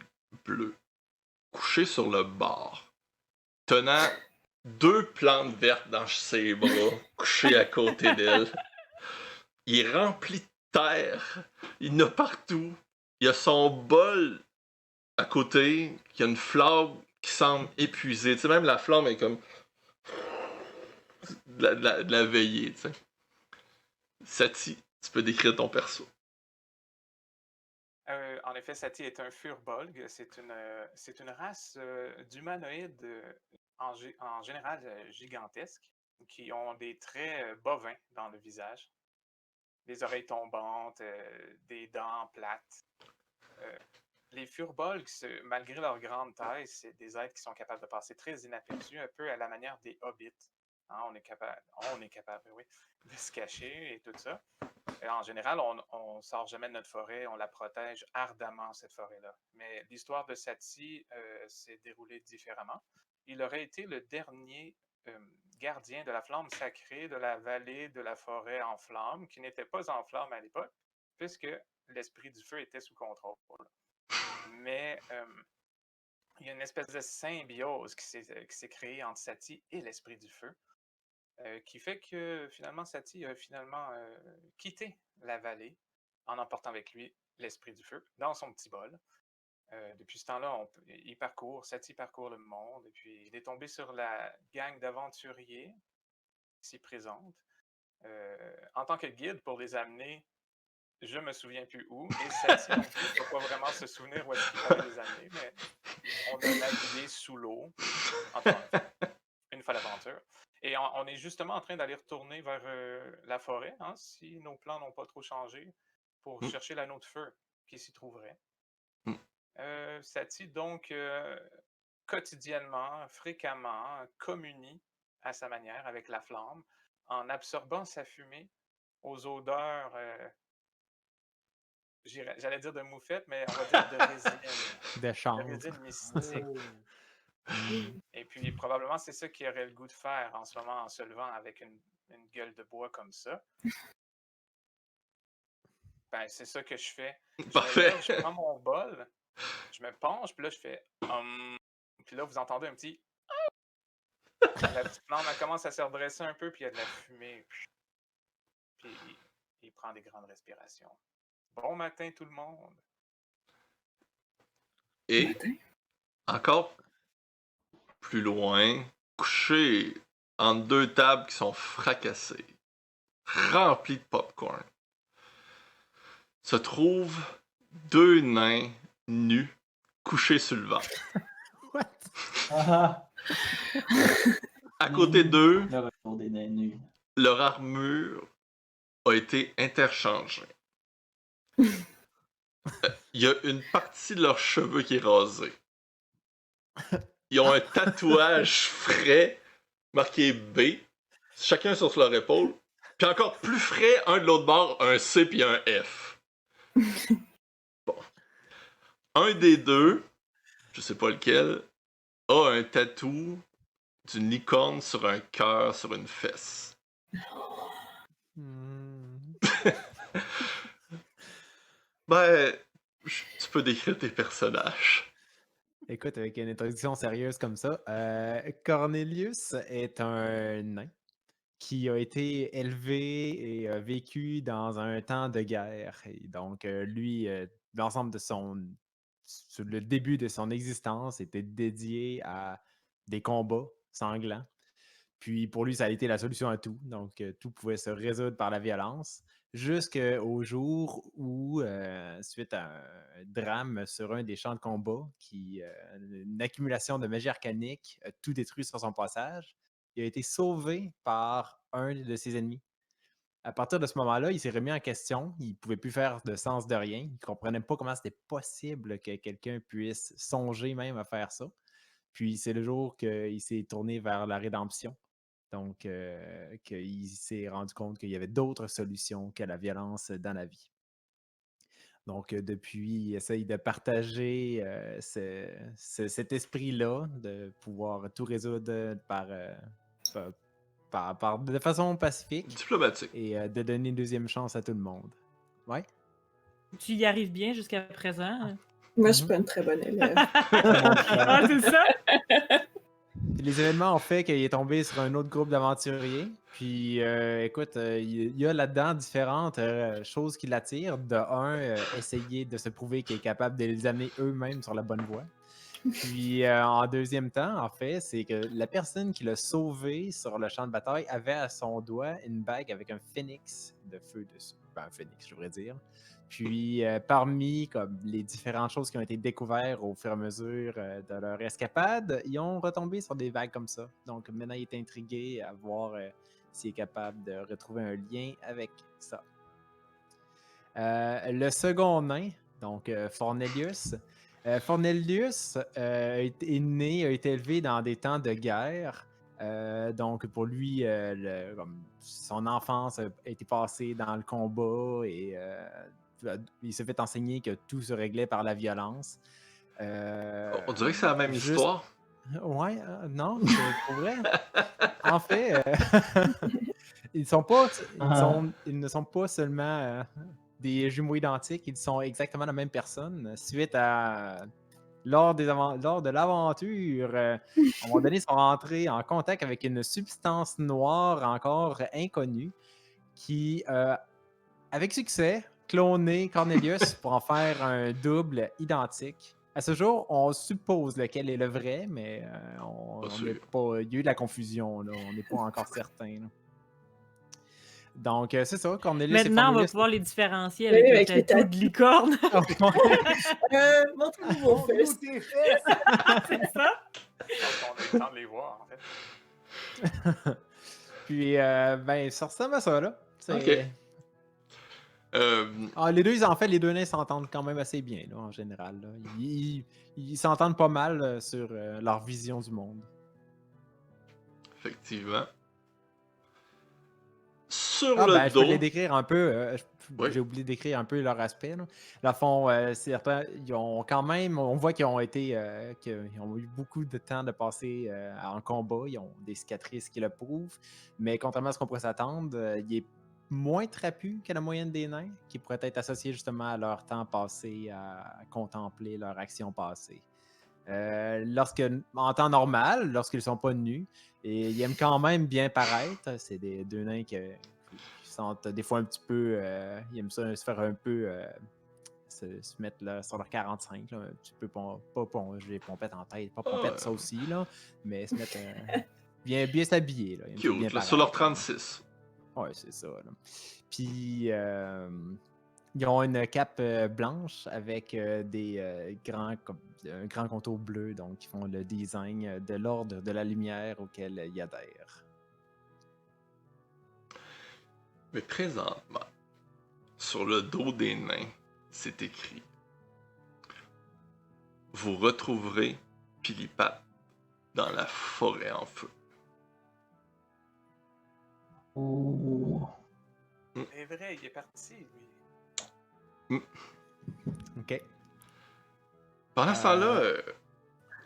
bleu couché sur le bord, tenant 2 plantes vertes dans ses bras, couché à côté d'elle. Il est rempli de terre, il en a partout. Il a son bol à côté, il y a une flamme qui semble épuisée. Tu sais, même la flamme est comme de la veillée, tu sais. Sati, tu peux décrire ton perso. En effet, Sati est un furbolg. C'est une race d'humanoïdes en général gigantesques qui ont des traits bovins dans le visage. Des oreilles tombantes, des dents plates. Les furbolgs, malgré leur grande taille, c'est des êtres qui sont capables de passer très inaperçus, un peu à la manière des hobbits. Hein, on est capable, oui, de se cacher et tout ça. En général, on ne sort jamais de notre forêt, on la protège ardemment, cette forêt-là. Mais l'histoire de Sati s'est déroulée différemment. Il aurait été le dernier gardien de la flamme sacrée de la vallée de la forêt en flammes, qui n'était pas en flammes à l'époque, puisque l'esprit du feu était sous contrôle. Mais il y a une espèce de symbiose qui s'est créée entre Sati et l'esprit du feu. Qui fait que finalement Sati a quitté la vallée en emportant avec lui l'esprit du feu dans son petit bol. Depuis ce temps-là, Sati parcourt le monde et puis il est tombé sur la gang d'aventuriers qui s'y présente. En tant que guide pour les amener, je me souviens plus où, et Sati non plus ne peut pas vraiment se souvenir où est-ce qu'il fallait les amener, mais on a navigué sous l'eau, une fois l'aventure. Et on est justement en train d'aller retourner vers la forêt, hein, si nos plans n'ont pas trop changé, pour chercher l'anneau de feu qui s'y trouverait. Sati, donc, quotidiennement, fréquemment, communie à sa manière avec la flamme, en absorbant sa fumée aux odeurs, j'allais dire de moufette, mais on va dire de résine. De chanvre. De résine mystique. Et puis, probablement, c'est ça qu'il aurait le goût de faire en ce moment en se levant avec une gueule de bois comme ça. Ben, c'est ça que je fais. Parfait. Je prends mon bol, je me penche, puis là, je fais puis là, vous entendez un petit la petite flamme, elle commence à se redresser un peu, puis il y a de la fumée. Puis il prend des grandes respirations. Bon matin, tout le monde. Et encore plus loin, couché entre 2 tables qui sont fracassées, remplies de popcorn, se trouvent 2 nains nus couchés sur le ventre. What? À côté d'eux, Le retour des nains nus. leur armure a été interchangée. Il y a une partie de leurs cheveux qui est rasée. Ils ont un tatouage frais marqué B, chacun sur leur épaule. Puis encore plus frais, un de l'autre bord, un C puis un F. Bon. Un des deux, je sais pas lequel, a un tatou d'une licorne sur un cœur sur une fesse. Ben, tu peux décrire tes personnages. Écoute, avec une introduction sérieuse comme ça, Cornelius est un nain qui a été élevé et a vécu dans un temps de guerre. Et donc, lui, l'ensemble de sur le début de son existence était dédié à des combats sanglants. Puis pour lui, ça a été la solution à tout. Donc, tout pouvait se résoudre par la violence. Jusqu'au jour où, suite à un drame sur un des champs de combat, une accumulation de magie arcanique a tout détruit sur son passage, il a été sauvé par un de ses ennemis. À partir de ce moment-là, il s'est remis en question. Il ne pouvait plus faire de sens de rien. Il ne comprenait pas comment c'était possible que quelqu'un puisse songer même à faire ça. Puis c'est le jour qu'il s'est tourné vers la rédemption. Donc, qu'il s'est rendu compte qu'il y avait d'autres solutions que la violence dans la vie. Donc, depuis, il essaye de partager cet esprit-là, de pouvoir tout résoudre de façon pacifique Diplomatique. et de donner une deuxième chance à tout le monde. Ouais. Tu y arrives bien jusqu'à présent? Moi, je suis pas une très bonne élève. Ah, c'est ça? Les événements ont fait qu'il est tombé sur un autre groupe d'aventuriers. Puis, écoute, il y a là-dedans différentes choses qui l'attirent. De un, essayer de se prouver qu'il est capable de les amener eux-mêmes sur la bonne voie. Puis, en deuxième temps, en fait, c'est que la personne qui l'a sauvé sur le champ de bataille avait à son doigt une bague avec un phénix de feu dessus. Ben, un phénix, je devrais dire. Puis, parmi comme, les différentes choses qui ont été découvertes au fur et à mesure de leur escapade, ils ont retombé sur des vagues comme ça. Donc, maintenant, il est intrigué à voir s'il est capable de retrouver un lien avec ça. Le second nain, donc Fornelius. Fornelius est né, a été élevé dans des temps de guerre. Donc, pour lui, son enfance a été passée dans le combat et il s'est fait enseigner que tout se réglait par la violence. On dirait que c'est la même histoire. Ouais, non, c'est pour vrai. En fait, ils ne sont pas seulement des jumeaux identiques, ils sont exactement la même personne. Suite à lors de l'aventure, à un moment donné, ils sont rentrés en contact avec une substance noire encore inconnue qui, avec succès, cloné Cornelius pour en faire un double identique. À ce jour, on suppose lequel est le vrai, mais il y a eu de la confusion, là. On n'est pas encore certain. Là. Donc, c'est ça, Cornelius et Maintenant, on va Fornelius. pouvoir les différencier Oui, avec avec le les tatou de licorne. Montre-nous vos fesses. Montre-nous tes fesses! C'est ça? Je pense qu'on a eu le temps de les voir, en fait. Puis, ben, ça ressemble à ça, là. Ok. Les deux nains s'entendent quand même assez bien, là, en général. Là. Ils s'entendent pas mal sur leur vision du monde. Effectivement. Sur je le peux les dos. décrire un peu. Oui. J'ai oublié de décrire un peu leur aspect. Là. Dans le fond, certains, ils ont quand même, on voit qu'ils ont eu beaucoup de temps de passer en combat. Ils ont des cicatrices qui le prouvent. Mais contrairement à ce qu'on pourrait s'attendre, il est moins trapu que la moyenne des nains, qui pourrait être associé justement à leur temps passé à contempler leur action passée. En temps normal, lorsqu'ils ne sont pas nus, et ils aiment quand même bien paraître. C'est des deux nains qui sentent des fois un petit peu. Ils aiment ça se faire un peu. Se mettre là, sur leur 45, là, un petit peu pas j'ai les pompettes en tête, pas pompettes ça aussi, là, mais se mettre bien s'habiller. Là, Cute, là, sur leur 36. Ouais, c'est ça. Là. Puis, Ils ont une cape blanche avec un grand contour bleu, donc ils font le design de l'ordre de la lumière auquel ils adhèrent. Mais présentement, sur le dos des nains, c'est écrit: vous retrouverez Pilipat dans la forêt en feu. Oh. C'est vrai, il est parti, lui. OK. Pendant ce temps-là,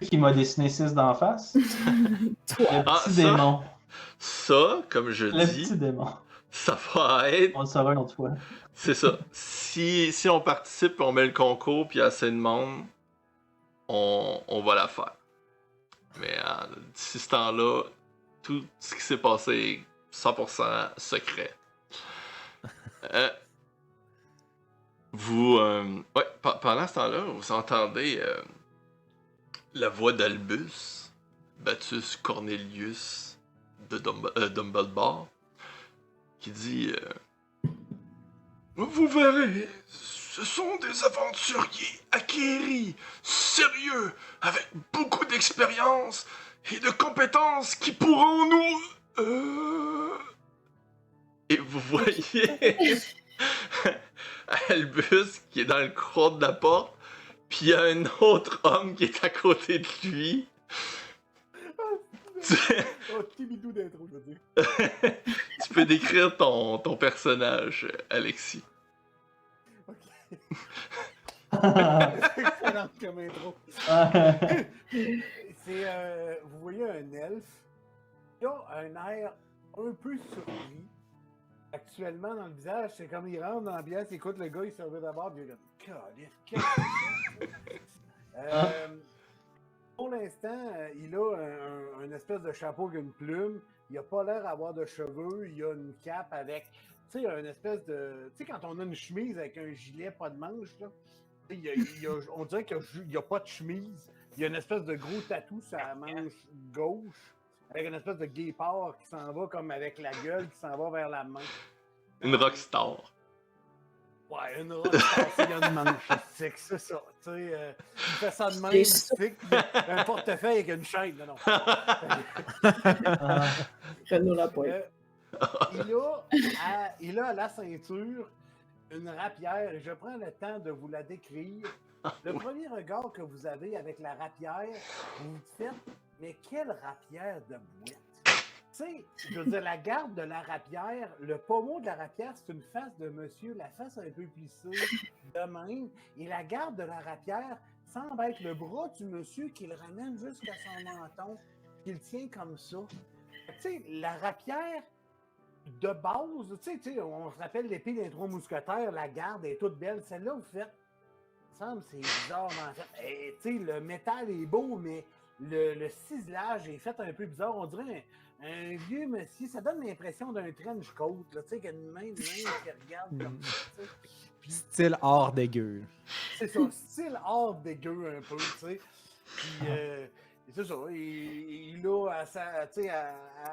Qui m'a dessiné 6 d'en face? Toi. Le Ah, petit ça? démon. ça, comme je Le dis, petit démon. ça va être... On le saura une autre fois. C'est ça. Si on participe, on met le concours, puis il y a assez de monde, on va la faire. Mais d'ici ce temps-là, tout ce qui s'est passé est 100% secret. Pendant ce temps-là, vous entendez la voix d'Albus, Batus Cornelius de Dumbledore, qui dit vous verrez, ce sont des aventuriers acquéris, sérieux, avec beaucoup d'expérience et de compétences qui pourront nous... Et vous voyez Albus qui est dans le coin de la porte, puis il y a un autre homme qui est à côté de lui. Oh, petit bidou d'intro, je veux dire. Tu peux décrire ton personnage, Alexis. Ok. Excellent comme intro. C'est, vous voyez un elfe qui a un air un peu surpris. Actuellement, dans le visage, c'est comme il rentre dans l'ambiance, il écoute le gars, il se revient d'abord, puis il est comme, calif, qu'est-ce que c'est ça? Pour l'instant, il a un espèce de chapeau avec une plume. Il a pas l'air d'avoir de cheveux. Il a une cape avec, tu sais, une espèce de, tu sais, quand on a une chemise avec un gilet pas de manche, là, on dirait qu'il n'y a pas de chemise. Il y a une espèce de gros tatou sur la manche gauche, avec une espèce de guépard qui s'en va comme avec la gueule qui s'en va vers la main. Une rockstar. Ouais, une rockstar, il y a une manche. C'est ça. Tu sais, il fait ça de même, C'est ça. c'est un portefeuille avec une chaîne. Non. Renaud Lapointe. Il a à la ceinture une rapière. Je prends le temps de vous la décrire. Le premier regard que vous avez avec la rapière, vous vous faites, mais quelle rapière de bouette! Tu sais, je veux dire, la garde de la rapière, le pommeau de la rapière, c'est une face de monsieur, la face un peu plissée, de même. Et la garde de la rapière semble être le bras du monsieur qui le ramène jusqu'à son menton, qu'il tient comme ça. Tu sais, la rapière, de base, tu sais, on se rappelle l'épée des trois mousquetaires, la garde est toute belle. Celle-là, vous faites, il me semble, c'est bizarre en fait. Tu sais, le métal est beau, mais le ciselage est fait un peu bizarre. On dirait un vieux monsieur. Ça donne l'impression d'un trench coat, là, tu sais, qu'il y a une main qui regarde comme ça, tu sais. Puis, Style hors dégueu. c'est ça, style hors dégueu un peu, tu sais. Puis, c'est ça, il a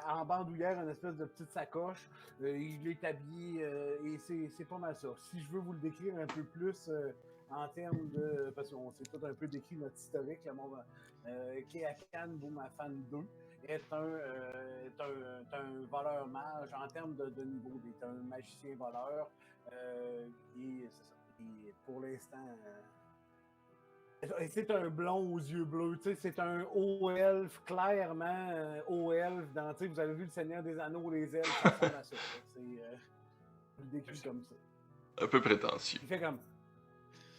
en bandoulière une espèce de petite sacoche. Il est habillé et c'est pas mal ça. Si je veux vous le décrire un peu plus en termes de. Parce qu'on s'est tout un peu décrit notre historique, là, Keakan Boumafan 2 est un voleur mage en termes de niveau. Il est un magicien voleur. Et c'est ça. Et pour l'instant. C'est un blond aux yeux bleus, tu sais, c'est un haut elfe, clairement haut elfe. Dans, vous avez vu le Seigneur des Anneaux, les elfes, ça ressemble à ça. C'est je le décris comme ça. Un peu prétentieux. Il fait comme.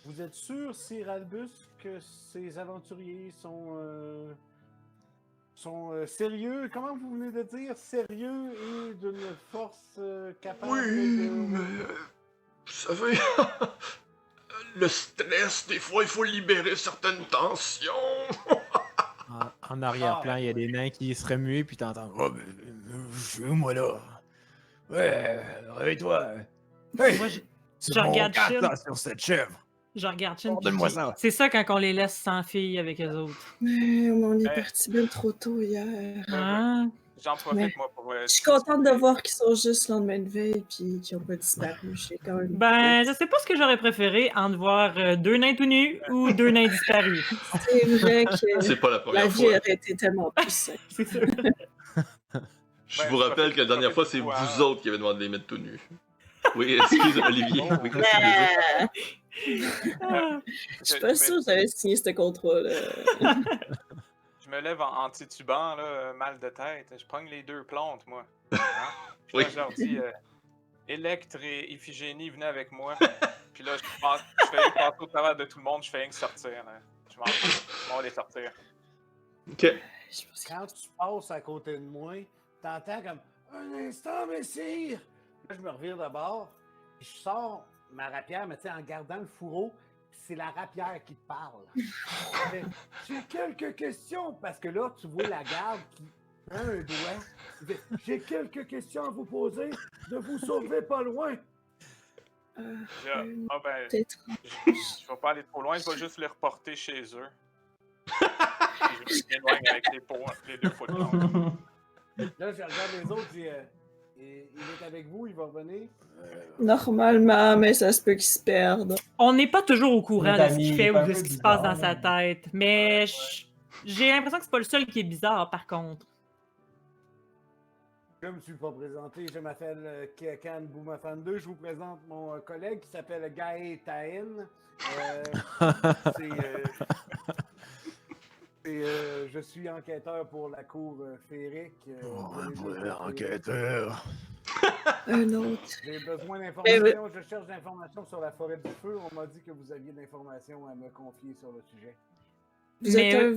Vous êtes sûr, Sir Albus, que ces aventuriers sont sérieux? Comment vous venez de dire? Sérieux et d'une force capable Oui, de... mais... Vous savez... Le stress, des fois, il faut libérer certaines tensions. En arrière-plan, il y a des nains qui se remuent, puis t'entends « Oh, mais je suis où, moi, là? Ouais, réveille-toi! Hey, Moi, je c'est je mon regarde cat, Shin. là, sur cette chèvre! regarde Chin. puis Donne-moi je dis, ça. c'est ça quand on les laisse sans fille avec eux autres. Mais on est Ouais. parti bien trop tôt hier. Hein? J'en profite, moi, pour... Je suis contente de voir qu'ils sont juste le lendemain de veille et qu'ils n'ont pas disparu. J'ai quand même... Ben, je sais pas ce que j'aurais préféré, entre voir 2 nains tout nus ou 2 nains disparus. C'est vrai que C'est pas la la première vie fois. aurait été tellement plus simple. C'est ça. Je Ben, vous je rappelle que la dernière fois, c'est profite du vous pouvoir. autres qui avez demandé de les mettre tout nus. Oui, excuse Olivier. Oui, qu'est-ce que tu veux dire? Ah. Je suis pas sûre que j'avais signé ce contrat-là. Je me lève en titubant, là, mal de tête. Je prends les 2 plantes, moi. Hein? Puis Oui. là, je leur dis, Electre et Iphigénie, venez avec moi. Puis là, je fais passer au travers de tout le monde, je fais rien que sortir. Là. Je m'en vais les sortir. Ok. Je pense que- Quand tu passes à côté de moi, t'entends comme un instant, messire! Là, je me revire de bord, puis je sors ma rapière, mais tu sais, en gardant le fourreau, puis c'est la rapière qui te parle. Mais j'ai quelques questions, parce que là, tu vois la garde qui prend un doigt. Il fait, j'ai quelques questions à vous poser, ne vous sauvez pas loin. Là, ah ben, Peut-être. je vais pas aller trop loin, je vais juste les reporter chez eux. Et je m'éloigne avec les 2 fois de plantes. Là, je regarde les autres, je dis, il est avec vous, il va revenir. Normalement, mais ça se peut qu'ils se perdent. On n'est pas toujours au courant de ce qu'il fait Il est un ou de peu ce qui se passe dans bizarre, sa là. tête. Mais j'ai l'impression que c'est pas le seul qui est bizarre, par contre. Je me suis pas présenté, je m'appelle Kekan Boumafan 2. Je vous présente mon collègue qui s'appelle Gaë Tahin. Je suis enquêteur pour la cour féerique. enquêteur. Un autre. J'ai besoin d'informations, je cherche des informations sur la forêt du feu. On m'a dit que vous aviez des informations à me confier sur le sujet. Vous êtes un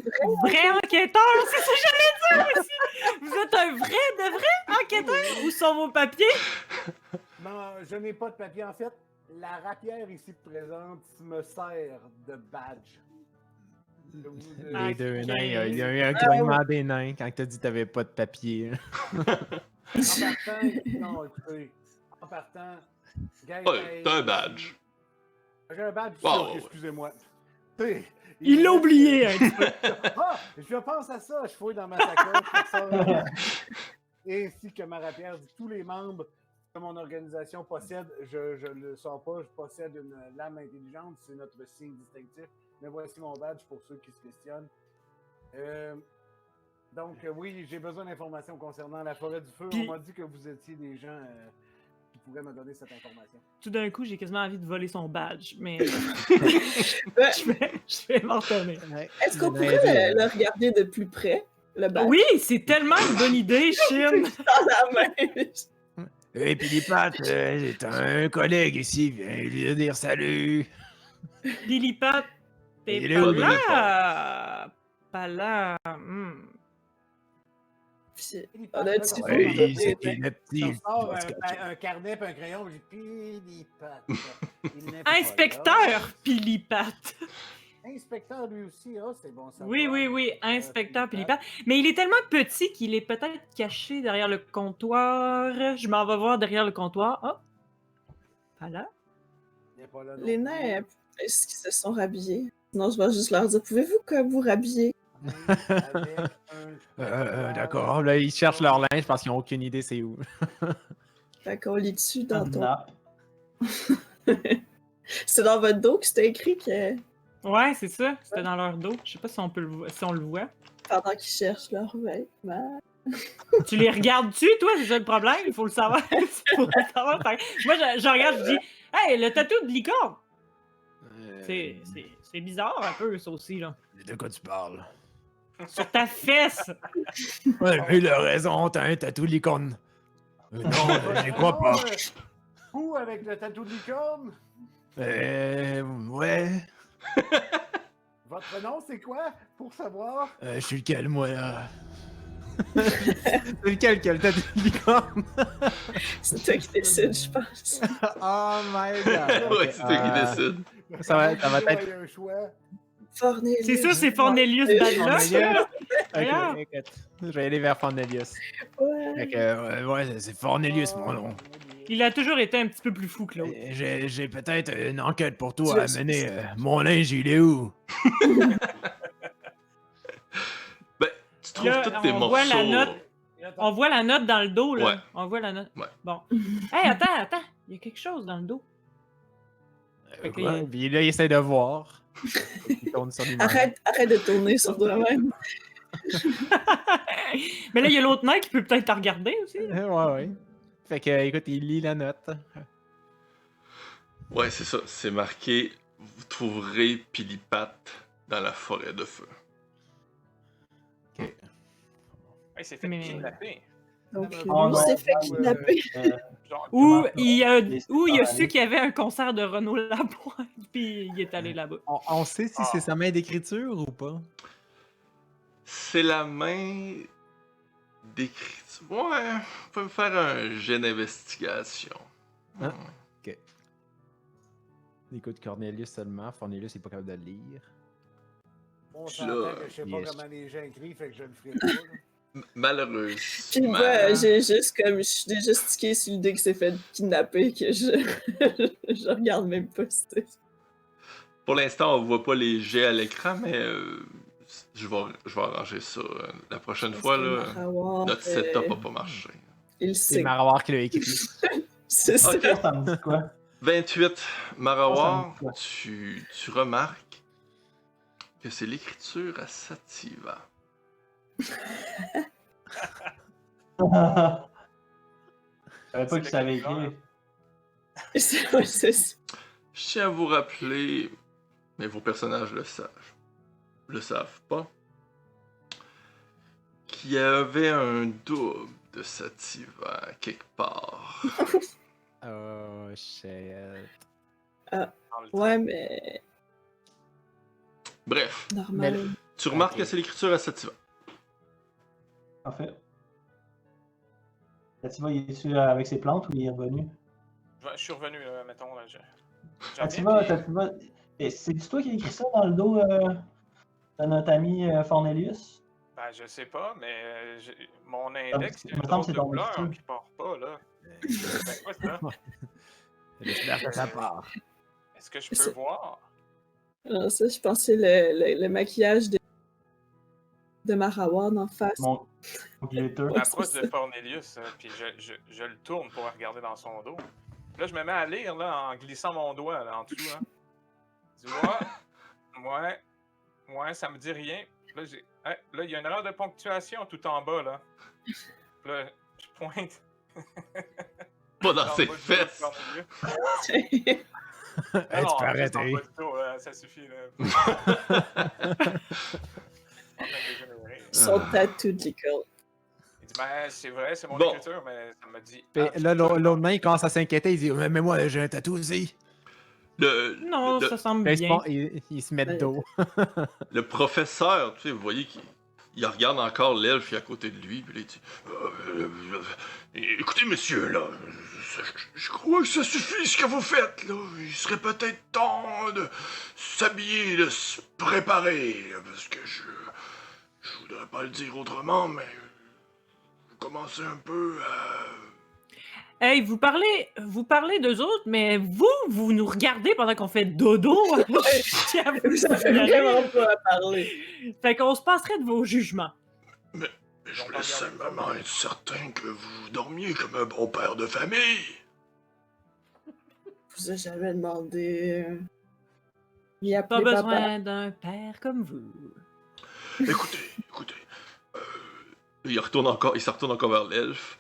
vrai enquêteur, c'est ça que j'allais dire aussi! Vous êtes un vrai de vrai enquêteur? Où sont vos papiers? Non, je n'ai pas de papier. En fait, la rapière ici présente me sert de badge. Les 2 Ok. nains, il y a eu un grognement des nains quand t'as dit que t'avais pas de papier. En partant, non, écoutez, en partant, Ouais, t'as un badge. J'ai un badge, Wow, sûr, ouais. excusez-moi. Tu sais, Il l'a reste- oublié un petit peu. Ah, je pense à ça, je fouille dans ma sacoche, pour ça. Ainsi que ma rapière dit tous les membres que mon organisation possède, je ne le sors pas, je possède une lame intelligente, c'est notre signe distinctif. Mais voici mon badge pour ceux qui se questionnent. Oui, j'ai besoin d'informations concernant la forêt du feu. Puis- On m'a dit que vous étiez des gens qui pourraient me donner cette information. Tout d'un coup, j'ai quasiment envie de voler son badge, mais Ouais. je vais m'en retenir. Est-ce qu'on pourrait le regarder de plus près, le badge? Oui, c'est tellement une bonne idée, Chim! Dans la main. Et puis les pattes, c'est un collègue ici, viens lui dire salut. Lilipat, t'es Il est pas où, là! Pas là. Puis, Puis, on a-tu ouais, vu? oui, c'était le Je petit. sors un carnet et un crayon, j'ai Pilipat. Il n'est pas Inspecteur là. Pilipat. Inspecteur lui aussi, c'est bon ça. Oui, inspecteur Pilipat. Mais il est tellement petit qu'il est peut-être caché derrière le comptoir. Je m'en vais voir derrière le comptoir. Oh! Pas là? Il n'est pas là non Les plus. nains, est-ce qu'ils se sont rhabillés? Sinon, je vais juste leur dire, pouvez-vous que vous rhabiller? Avec un D'accord, là ils cherchent leur linge parce qu'ils n'ont aucune idée c'est où. Fait qu'on lit dessus dans ton... Nappe. C'est dans votre dos que c'était écrit que Ouais, c'est ça. C'était dans leur dos. Je sais pas si on peut si on le voit. pendant qu'ils cherchent leur vêtement. Tu les regardes-tu, toi? C'est ça le problème? Il faut le savoir. Faut le savoir. Moi, je regarde, je dis hey, le tatou de licorne! C'est bizarre un peu, ça aussi, là. De quoi tu parles? Sur ta fesse! Ouais, mais il a raison, t'as un tatou de licorne. Non, j'y crois pas. Où avec le tatou de licorne? Ouais. Votre nom, c'est quoi? Pour savoir. Je suis lequel, moi, là? C'est lequel qui a le tatou de licorne? C'est toi qui décides, je pense. Oh my god. Ouais, c'est toi qui décide. Ça va être- Il y a un choix. Fornelius. C'est ça, c'est Fornelius Badlock, ça? Regarde. Ok, écoute, je vais aller vers Fornelius. Ouais. Fait que, ouais, c'est Fornelius, mon nom. Il a toujours été un petit peu plus fou que l'autre. J'ai peut-être une enquête pour toi Tu à le mener. Mon linge, il est où? Ben, tu trouves Là, tous tes on morceaux. voit la note. On voit la note dans le dos, là. Ouais. On voit la note. Ouais. Bon. Hey, attends. Il y a quelque chose dans le dos. Fait que Ouais, il- puis là, il essaie de voir. Il tourne sur lui-même. Arrête de tourner sur toi-même. Mais là, il y a l'autre nain qui peut peut-être te regarder aussi. Ouais. Fait que, écoute, il lit la note. Ouais, c'est ça. C'est marqué « Vous trouverez Pilipat dans la forêt de feu Ok. Hey, c'est fait Mais- kidnapper. Donc, Oh lui non, s'est fait ouais. kidnapper. Genre, Ou il a Les- su qu'il y avait un concert de Renaud Lapointe, puis il est allé là-bas. On sait si c'est sa main d'écriture ou pas? ». C'est la main d'écriture. Ouais, vous pouvez me faire un jet d'investigation. Hein? Écoute, Cornelius seulement. Cornelius n'est pas capable de le lire. On Là, s'entend que je sais pas yes. comment les gens écrivent, fait que je le ferai pas. là. Malheureusement. Puis moi, j'ai juste comme, je suis déjà stické sur l'idée que c'est fait kidnapper que je, je regarde même pas. Pour l'instant, on voit pas les jets à l'écran, mais je vais arranger ça. La prochaine fois, là, notre setup a pas marché. Il C'est sait. Marawar qui l'a écrit. C'est ça. Ok. Ça me dit quoi? 28, Marawar, Ça me tu remarques que c'est l'écriture à Sativa. Je savais pas C'est qu'il savait le écrire. C'est ça. Je tiens à vous rappeler, mais vos personnages le savent pas, qu'il y avait un double de Sativa quelque part. Oh, shit. dans le Ouais, mais Bref, normal. tu remarques Ok. que c'est l'écriture à Sativa. En fait. Là, tu vois, il est-tu avec ses plantes ou il est revenu? Je suis revenu, là, mettons. Là, Tu vas. C'est-tu toi qui as écrit ça dans le dos de notre ami Fornelius? Ben, je sais pas, mais mon index, il y a me une semble drôle que c'est de dans couleur l'écriture. qui part pas, là. C'est quoi ça? J'espère que ça part. Est-ce que je peux C'est- voir? Alors ça, je pensais le maquillage de Marawar en face. Mon glitter. Je Ouais, m'approche c'est de ça. Cornelius, puis je le tourne pour regarder dans son dos. Là, je me mets à lire là, en glissant mon doigt là, en dessous. Hein. Tu vois? Ouais, ça me dit rien. Là, là, il y a une erreur de ponctuation tout en bas, là. Là, je pointe. Pas dans le ses bas du dos de fesses. Cornelius. Hey, Non, tu peux juste arrêter. en bas du dos, là, ça suffit. Là. En train de dégénérer. Son tattoo de l'école. Il dit, ben, c'est vrai, c'est mon Bon. écriture, mais ça me dit. Puis là, l'autre main, il commence à s'inquiéter. Il dit mais moi, j'ai un tatou aussi. Non, le- ça semble Là, il, se bien. pon- il se met de dos. Le professeur, tu sais, vous voyez qu'il regarde encore l'elfe qui est à côté de lui, puis là, il dit écoutez, monsieur, là, je crois que ça suffit ce que vous faites, là. Il serait peut-être temps de s'habiller, de se préparer, parce que je voudrais pas le dire autrement, mais vous commencez un peu à. Hey, vous parlez d'eux autres, mais vous nous regardez pendant qu'on fait dodo. Je tiens à vous Vous avez signaler. vraiment pas à parler. Fait qu'on se passerait de vos jugements. Mais je Ils ont voulais pas regardé simplement être certain que vous dormiez comme un bon père de famille. Je vous ai jamais demandé. Il y a Pas appelé besoin d'un père comme vous. Écoutez, il se retourne encore vers l'elfe.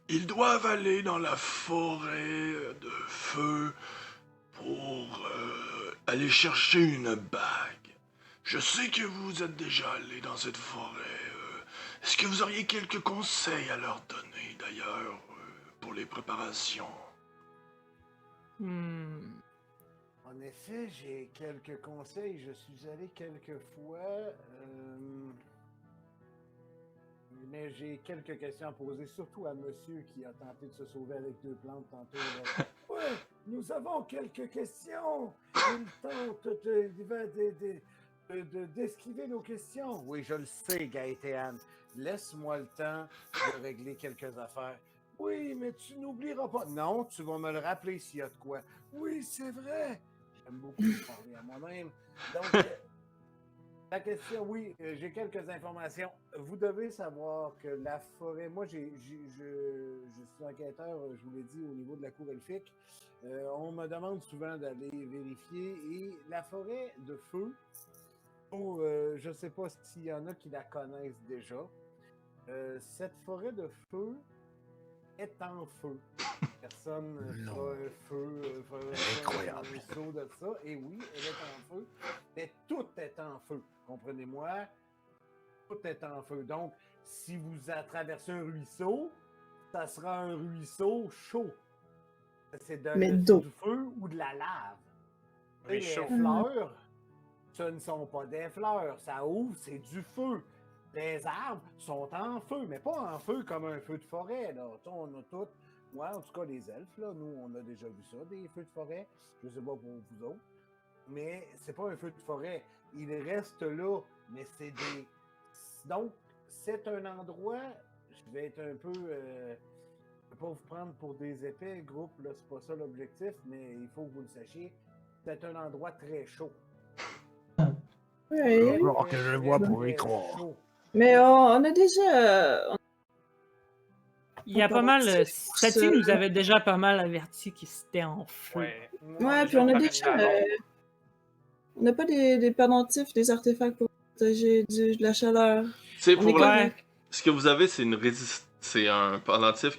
Ils doivent aller dans la forêt de feu pour aller chercher une bague. Je sais que vous êtes déjà allé dans cette forêt. Est-ce que vous auriez quelques conseils à leur donner, d'ailleurs, pour les préparations? En effet, j'ai quelques conseils. Je suis allé quelques fois. Mais j'ai quelques questions à poser, surtout à monsieur qui a tenté de se sauver avec 2 plantes tantôt. Oui, nous avons quelques questions. Il tente d'esquiver nos questions. Oui, je le sais, Gaëtan. Laisse-moi le temps de régler quelques affaires. Oui, mais tu n'oublieras pas. Non, tu vas me le rappeler s'il y a de quoi. Oui, c'est vrai. J'aime beaucoup parler à moi-même. Donc, La question, oui, j'ai quelques informations. Vous devez savoir que la forêt, moi je suis enquêteur, je vous l'ai dit, au niveau de la cour elfique. On me demande souvent d'aller vérifier. Et la forêt de feu, je ne sais pas s'il y en a qui la connaissent déjà. Cette forêt de feu est en feu. Personne ne fera un feu, Incroyable. un saut de ça. Et oui, elle est en feu. Mais tout est en feu. Comprenez-moi? Tout est en feu. Donc, si vous traversez un ruisseau, ça sera un ruisseau chaud. C'est Mais d'eau. du feu ou de la lave. Et les Réchaud. fleurs, ce ne sont pas des fleurs. Ça ouvre, c'est du feu. Les arbres sont en feu, mais pas en feu comme un feu de forêt. Là. On a tous, moi en tout cas les elfes, là, nous on a déjà vu ça, des feux de forêt. Je sais pas pour vous autres. Mais c'est pas un feu de forêt. Il reste là, mais c'est des. Donc, c'est un endroit. Je vais être un peu. Je vais pas vous prendre pour des épais, groupe, là, c'est pas ça l'objectif, mais il faut que vous le sachiez. C'est un endroit très chaud. Ouais. Alors que je le vois pour y Très croire. chaud. Mais on a déjà. Il y a pas mal. Sati nous avait déjà pas mal averti qu'il s'était en feu. Ouais. Ouais, puis on a Par des une chaleur. on n'a pas des pendentifs, des artefacts pour protéger de la chaleur. C'est On est pour la... correct. Ce que vous avez, c'est une c'est un pendentif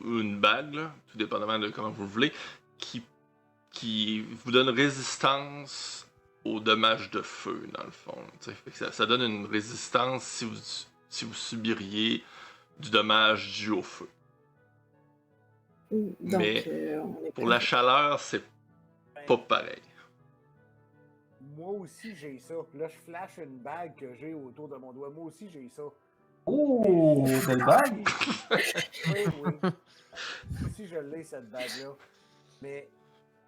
ou une bague, là, tout dépendamment de comment vous le voulez, qui vous donne résistance aux dommages de feu, dans le fond. Fait que ça donne une résistance si vous subiriez du dommage dû au feu. Donc, Mais on est Pour la chaleur, c'est pas pareil. Moi aussi, j'ai ça. Là, je flash une bague que j'ai autour de mon doigt. Moi aussi, j'ai ça. Oh, belle bague! Oui, oui. Moi aussi, je l'ai, cette bague-là. Mais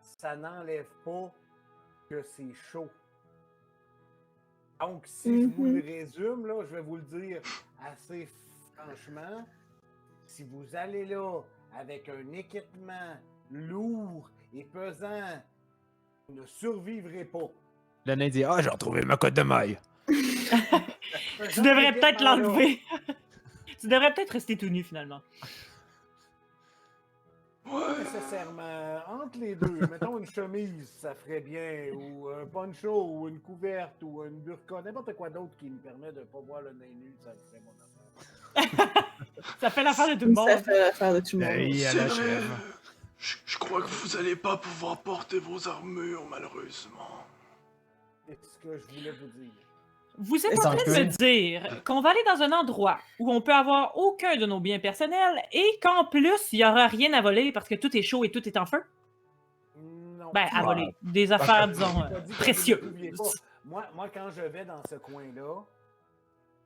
ça n'enlève pas que c'est chaud. Donc, si je vous le résume, là, je vais vous le dire assez franchement. Si vous allez là avec un équipement lourd et pesant, vous ne survivrez pas. Le nain dit: Ah, j'ai retrouvé ma cote de maille. Tu devrais peut-être l'enlever. Tu devrais peut-être rester tout nu finalement. Pas nécessairement. Entre les deux, mettons une chemise, ça ferait bien, ou un poncho, ou une couverte, ou une burqa, n'importe quoi d'autre qui me permet de ne pas voir le nain nu, ça ferait mon affaire. Ça fait l'affaire de tout le monde. Ça fait l'affaire de tout le monde. Hey, à la chèvre. Je crois que vous allez pas pouvoir porter vos armures, malheureusement. C'est ce que je voulais vous dire. Vous êtes Et en sans train de cuir. me dire qu'on va aller dans un endroit où on peut avoir aucun de nos biens personnels et qu'en plus, il n'y aura rien à voler parce que tout est chaud et tout est en feu? Non. Ben, à Ouais. voler. Des affaires, disons, J'ai pas dit que vous ne précieuses. pouviez pas. Moi, quand je vais dans ce coin-là,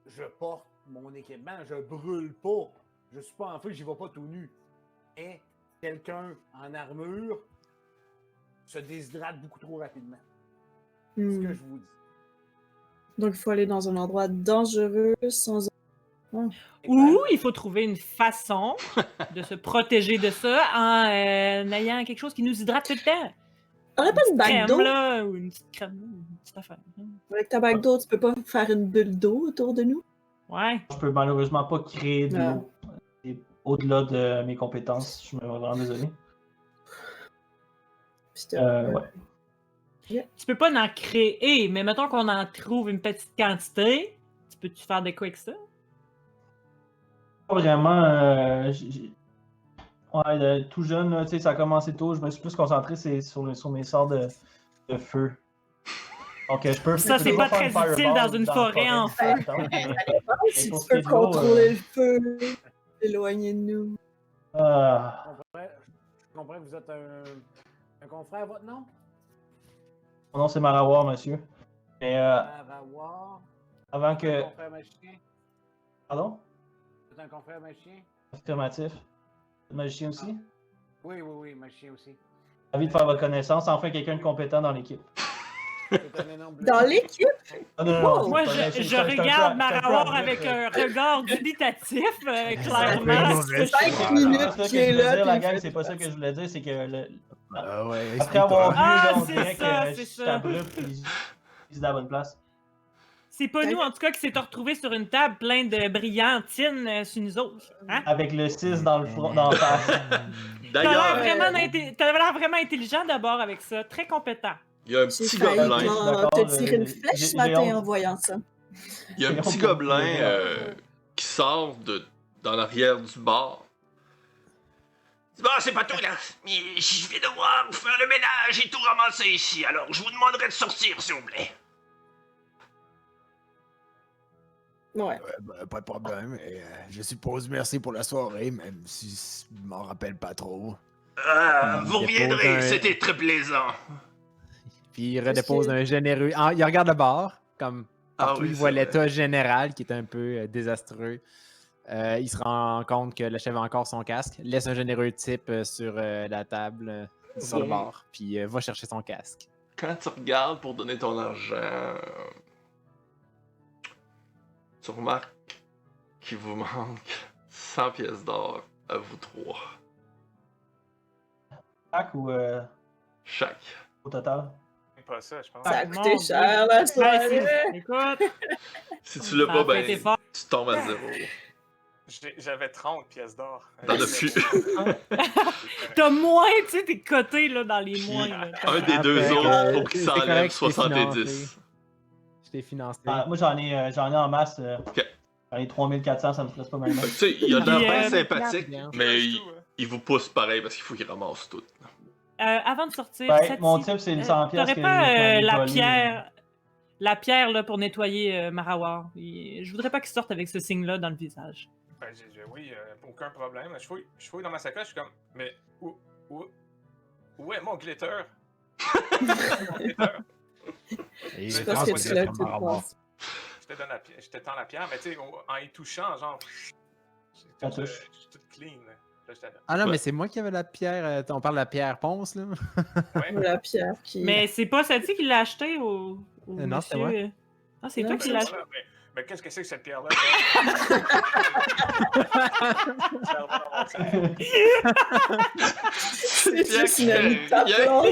je porte mon équipement, je brûle pas. Je suis pas en feu, j'y vais pas tout nu. Et quelqu'un en armure se déshydrate beaucoup trop rapidement. C'est ce que je vous dis. Donc, il faut aller dans un endroit dangereux, sans... Ou il faut trouver une façon de se protéger de ça en ayant quelque chose qui nous hydrate tout le temps. On n'a pas une bague Crème, d'eau? là, ou une petite crème, une petite affaire. Avec ta bague d'eau, tu peux pas faire une bulle d'eau autour de nous? Ouais. Je peux malheureusement pas créer de Ah. l'eau. C'est au-delà de mes compétences. Je suis vraiment désolé. Puis Ouais. Tu peux pas en créer, mais mettons qu'on en trouve une petite quantité. Tu peux-tu faire de quoi avec ça? Pas vraiment. Ouais, tout jeune, là, tu sais, ça a commencé tôt. Je me suis plus concentré sur mes sorts de feu. Donc, je peux. Ça, je c'est peux pas faire très une utile fireball dans une la forêt en par exemple. Si pour tu ce qui est peux de l'eau, contrôler le feu, éloigner de nous. Ah, Je comprends que vous êtes un confrère, votre nom? mon nom, c'est Marawar, monsieur. Mais Marawar. avant Un que. confrère magicien? Pardon? Vous êtes un confrère magicien? Affirmatif. Magicien aussi? Oui, magicien aussi. Envie de faire votre connaissance. Enfin, quelqu'un de compétent dans l'équipe. C'est un énorme bleu. Dans l'équipe? Ah, non, Moi, c'est pas vrai, je c'est un peu- regarde c'est un peu Marawar abrupt, avec là. un regard dubitatif, fait clairement. mauvais ce que je- choix. 5 minutes C'est pas ça que qu'il est je voulais là, dire, la puis gang, il c'est fait pas ça que je voulais dire, c'est que Ah ouais, après avoir vu, Ah, là, on c'est dirait ça, que c'est je suis ça. abrupt et je suis dans la bonne place. C'est pas nous, en tout cas, qui s'est retrouvé sur une table pleine de brillantines sur nous autres. Hein? Avec le 6 dans le front, dans la face. D'ailleurs, T'avais l'air vraiment intelligent d'abord avec ça, très compétent. il y a un J'ai petit failli gobelin. D'accord, te tirer une flèche j'ai ce matin honte. en voyant ça. Il y a un J'ai petit honte gobelin de qui sort dans l'arrière du bar. Bon, c'est pas tout là. Mais je vais devoir faire le ménage et tout ramasser ici, alors je vous demanderai de sortir, s'il vous plaît. Ouais. Pas de problème. Je suppose merci pour la soirée, même si je m'en rappelle pas trop. Vous il reviendrez, dépose un- c'était très plaisant. Puis il redépose un généreux. Ah, il regarde le bar, comme partout oui, il c'est voit vrai. l'état général qui est un peu désastreux. Il se rend compte que le chef a encore son casque, laisse un généreux type sur la table, sur le Oui. bar, puis va chercher son casque. Quand tu regardes pour donner ton argent, tu remarques qu'il vous manque 100 pièces d'or à vous trois. Chaque ou Chaque. au total? Pas ça, je pense. Ça a mon coûté Dieu. cher la Ben, soirée. écoute, Si tu l'as ça pas, a fait ben, effort. tu tombes à zéro. J'avais 30 pièces d'or. T'en as plus. T'as moins, tu sais, t'es coté là, dans les moins. Là. Un des deux Fait que, autres, faut qu'il c'est s'enlève correct, je t'ai 70. Je t'ai financé. Ah, moi, j'en ai en masse. Ok. J'en ai 3400, ça me stresse pas mal. Fait que, tu sais, il a de Puis, l'air bien euh, sympathique, bien. mais il vous pousse pareil parce qu'il faut qu'il ramasse tout. Avant de sortir, Ben, Sati, mon type, c'est une 100 pièces t'aurais que pas je vais la voler. pierre là, pour nettoyer Marawar. Je voudrais pas qu'il sorte avec ce signe-là dans le visage. Ben, oui, aucun problème. Je fouille dans ma sacoche, je suis comme, mais où est mon glitter? Mon glitter? Et Je Je pense que tu l'as tout pensé. Je te tends la pierre, mais tu sais, en y touchant, genre. Ça Je touche. suis tout clean. Là, je t'adore. Ah non, Ouais. mais c'est moi qui avais la pierre. On parle de la pierre ponce, là. Ouais. La pierre qui. Mais c'est pas Sati qui l'a acheté au Non, c'est monsieur. moi. Ah, c'est Non, toi qui Ben, l'as voilà, acheté. mais qu'est-ce que c'est que cette pierre-là? C'est juste une Pierre, amie de ta Pierre. plante.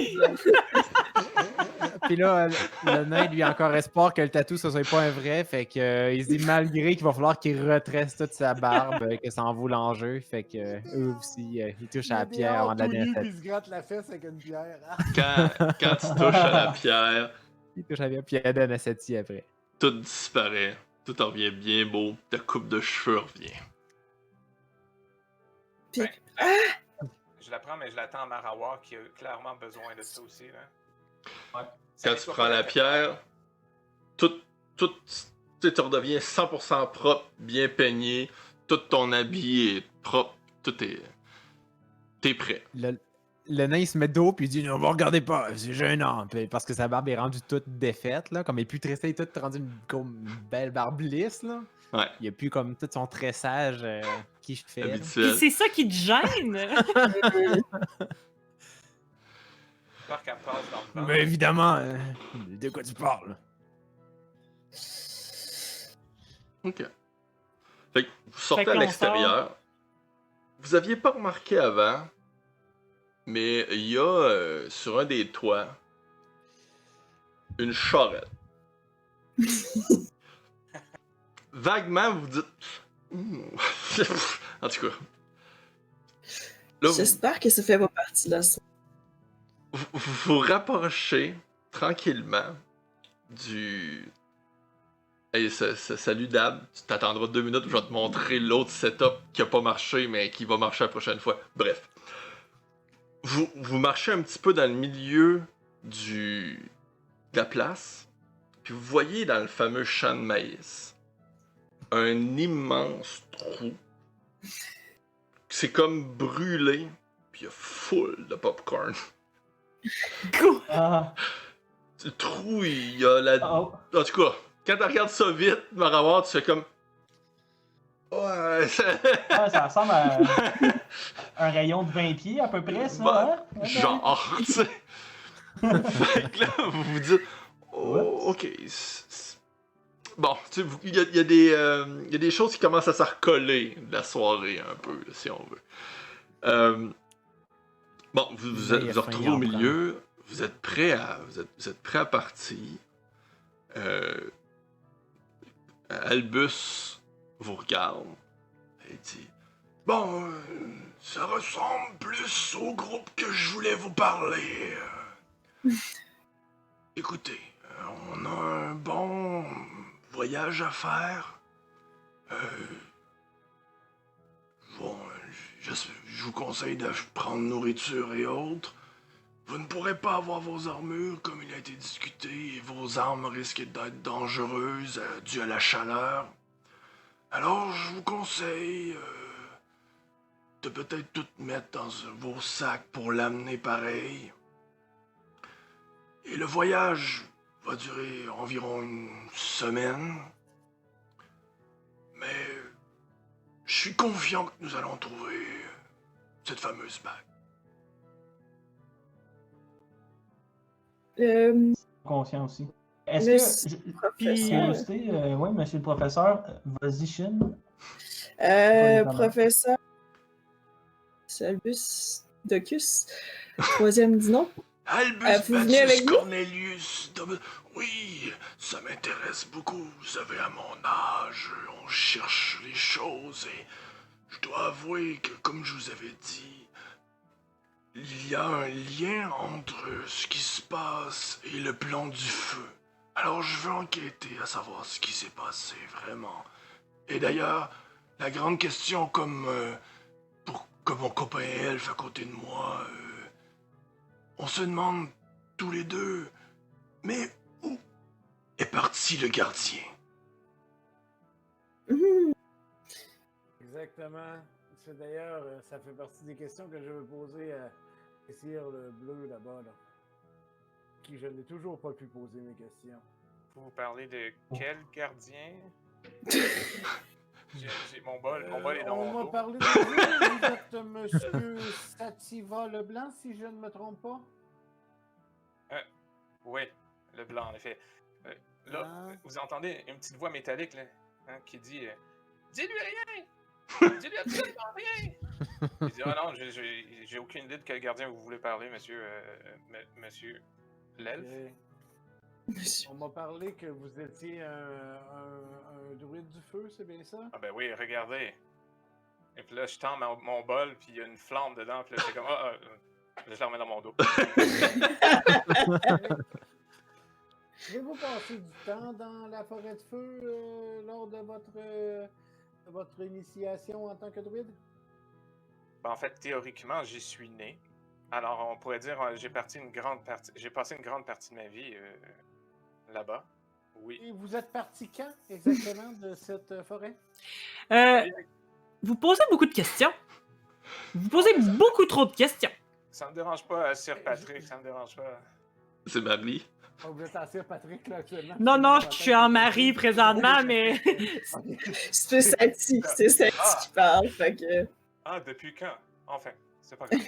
Puis là, le nain, lui, a encore espoir que le tatou, ce soit pas un vrai. Fait que il se dit malgré qu'il va falloir qu'il retresse toute sa barbe, que ça en vaut l'enjeu. Fait que eux aussi, ils touchent à la pierre avant de la Puis dernière il se gratte la fesse avec une pierre. Ah. Quand tu touches à la pierre, Il touche à la pierre, puis elle donne à Seti après. tout disparaît. Tout en revient bien beau. Ta coupe de cheveux revient. Puis, Je la prends, mais je l'attends à Marawar qui a clairement besoin de ça aussi. Là. Ouais. Quand tu prends la pierre, tout, tu sais, tu redeviens 100% propre, bien peigné. Tout ton habit est propre. Tout est. T'es prêt. Le nain, il se met dos, puis il dit non, vous regardez pas, c'est gênant. Puis parce que sa barbe est rendue toute défaite, là. Comme elle est plus tressée, toute rendue comme une belle barbe lisse, là. Ouais. Il n'y a plus comme tout son tressage qui fait. là. Puis Habituel. c'est ça qui te gêne. J'espère qu'elle passe dans le vent. Mais évidemment, de quoi tu parles? Ok. Fait que vous sortez Fait à qu'on l'extérieur. Vous aviez pas remarqué avant, mais il y a sur un des toits une charrette. Vaguement, vous dites. En tout cas. Là, vous, j'espère que ça fait pas partie de la soirée. vous rapprochez tranquillement du. Hey, salut Dab, tu t'attendras 2 minutes, je vais te montrer l'autre setup qui a pas marché, mais qui va marcher la prochaine fois. Bref. Vous marchez un petit peu dans le milieu de la place, puis vous voyez dans le fameux champ de maïs un immense trou. C'est comme brûlé, puis il y a full de popcorn. Ah, Le trou, il y a la. oh. En tout cas, quand tu regardes ça vite, Marawar, tu fais comme. Ouais, Ah, ça ressemble à un rayon de 20 pieds à peu près, ça. Bah, hein? genre, tu sais. Fait que là, vous vous dites. Oh, ok. Bon, tu sais, il y a des choses qui commencent à se recoller de la soirée, un peu, là, si on veut. Bon, vous Mais il y a vous retrouvez faim, au il y a milieu. Vous êtes prêts à partir. Albus vous regarde et dit bon, ça ressemble plus au groupe que je voulais vous parler. Écoutez, on a un bon voyage à faire. Bon, je vous conseille de prendre nourriture et autres. Vous ne pourrez pas avoir vos armures comme il a été discuté et vos armes risquent d'être dangereuses dues à la chaleur. Alors, je vous conseille de peut-être tout mettre dans vos sacs pour l'amener pareil. Et le voyage va durer environ une semaine. Mais je suis confiant que nous allons trouver cette fameuse bague. Conscient aussi. Est-ce Monsieur que, professeur. curiosité, oui, monsieur le professeur, vas-y, Shin. Professeur Albus Docus, troisième dit non. Albus vous venez avec Bacchus nous? Cornelius. Oui, ça m'intéresse beaucoup. Vous savez, à mon âge, on cherche les choses et je dois avouer que, comme je vous avais dit, il y a un lien entre ce qui se passe et le plan du feu. Alors je veux enquêter à savoir ce qui s'est passé vraiment. Et d'ailleurs, la grande question comme mon copain elfe à côté de moi, on se demande tous les deux, mais où est parti le gardien? Exactement. C'est d'ailleurs, ça fait partie des questions que je veux poser à Sire le Bleu là-bas, là. Qui je n'ai toujours pas pu poser mes questions. Vous parlez de quel gardien? Mon bol est dans On mon m'a dos. parlé de vous. Vous êtes monsieur Sativa Leblanc, si je ne me trompe pas. Oui, le blanc, en effet. Là, vous entendez une petite voix métallique là, hein, qui dit dis-lui rien! Dis-lui absolument rien! Il dit ah non, j'ai aucune idée de quel gardien vous voulez parler, monsieur. Monsieur l'elfe. On m'a parlé que vous étiez un druide du feu, c'est bien ça? Ah ben oui, regardez. Et puis là, je tends mon bol, puis il y a une flamme dedans, puis là, c'est comme je la remets dans mon dos. Avez-vous passé du temps dans la forêt de feu lors de votre initiation en tant que druide? Ben, en fait, théoriquement, j'y suis né. Alors, on pourrait dire j'ai passé une grande partie de ma vie là-bas. Oui. Et vous êtes parti quand exactement de cette forêt? Vous posez beaucoup de questions. Vous posez beaucoup trop de questions. Ça me dérange pas, Sir Patrick, ça me dérange pas. C'est Marley. Oh, vous êtes en Sir Patrick là actuellement? Non, je suis en mari présentement, mais... C'est Sati qui parle, fait que... Ah, depuis quand? Enfin, c'est pas grave.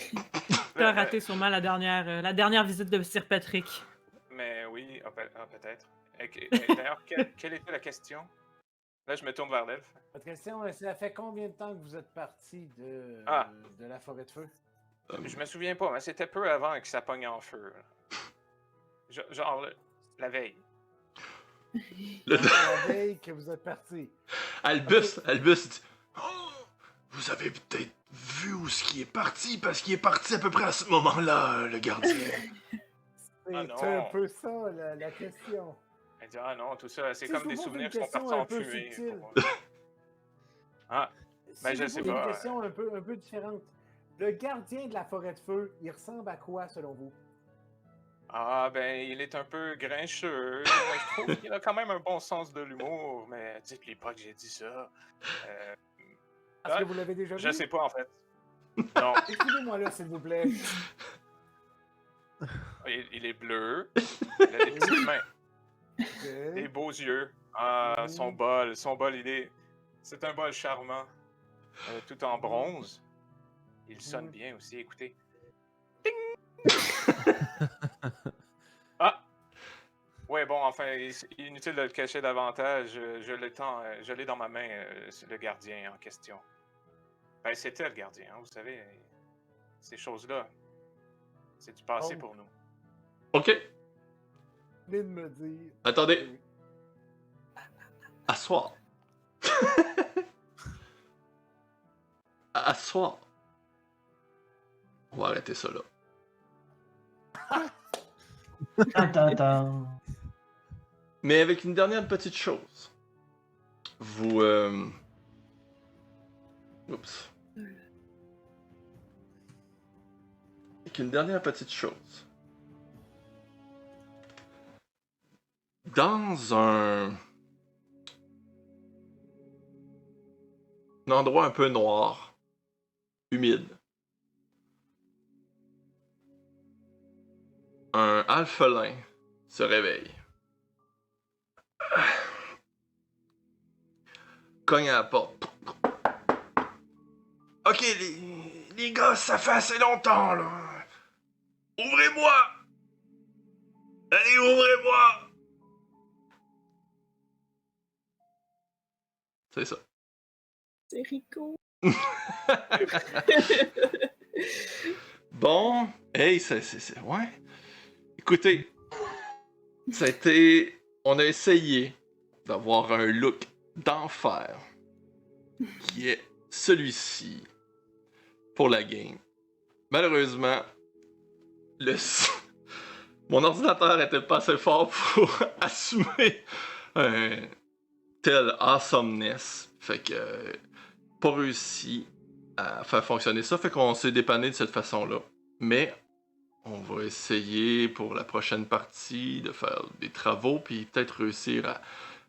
T'as raté sûrement la dernière visite de Sir Patrick. Mais oui, peut-être. D'ailleurs, quelle était la question? Là, je me tourne vers l'elfe. Votre question, ça fait combien de temps que vous êtes parti de la forêt de feu? Je me souviens pas, mais c'était peu avant que ça pogne en feu. Genre, la veille. La veille que vous êtes parti. Albus dit vous avez peut-être vu où ce qui est parti, parce qu'il est parti à peu près à ce moment-là, le gardien. C'est un peu ça, la question. Elle dit ah non, tout ça, c'est comme des souvenirs qui sont partis en fumée. Ben je sais pas. Une question un peu différente. Le gardien de la forêt de feu, il ressemble à quoi selon vous? Ah ben, il est un peu grincheux. Je trouve qu'il a quand même un bon sens de l'humour, mais dites-lui pas que j'ai dit ça. Est-ce que vous l'avez déjà vu? Je sais pas en fait. Non. Écrivez-moi là, s'il vous plaît. Il est bleu. Il a des petites mains. Des beaux yeux. Ah, son bol, c'est un bol charmant. Tout en bronze. Il sonne bien aussi, écoutez. Ah! Ouais, bon, enfin, inutile de le cacher davantage. Je l'ai dans ma main, le gardien en question. Ben, c'était le gardien, hein, vous savez. Ces choses-là, c'est du passé pour nous. OK. Venez de me dire. Attendez. soir. À ce soir. On va arrêter ça là. Attends. Mais avec une dernière petite chose. Vous... Oups. Avec une dernière petite chose. Dans un endroit un peu noir, humide, un alphelin se réveille. Cogne à la porte. Ok, les gars, ça fait assez longtemps, là. Ouvrez-moi! Allez, ouvrez-moi! C'est ça. C'est Rico. Bon, hey, ouais. Écoutez, ça a été... On a essayé d'avoir un look d'enfer qui est celui-ci pour la game. Malheureusement, mon ordinateur était pas assez fort pour assumer un tel awesomeness. Fait que pas réussi à faire fonctionner ça. Fait qu'on s'est dépanné de cette façon-là. Mais on va essayer pour la prochaine partie de faire des travaux puis peut-être réussir à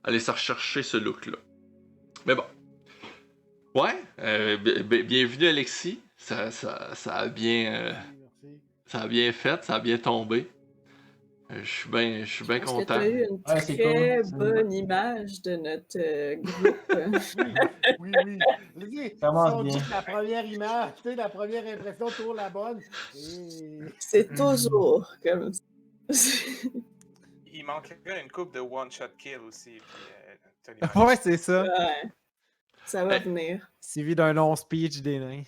aller se rechercher ce look-là. Mais bon. Ouais, bienvenue Alexis. Ça a bien... Merci. Ça a bien fait, ça a bien tombé. Je suis bien Je pense que content. tu as eu une Ouais, c'est très cool. bonne image de notre groupe. Oui. Je dis, Ça avance si on dit bien. que la première image, tu sais, la première impression toujours la bonne. Et... C'est toujours comme ça. Il manquerait une coupe de one-shot kill aussi. Puis, t'as les Ouais, c'est ça. Ouais. Ça va Hey. venir. Suivi d'un long speech des nains.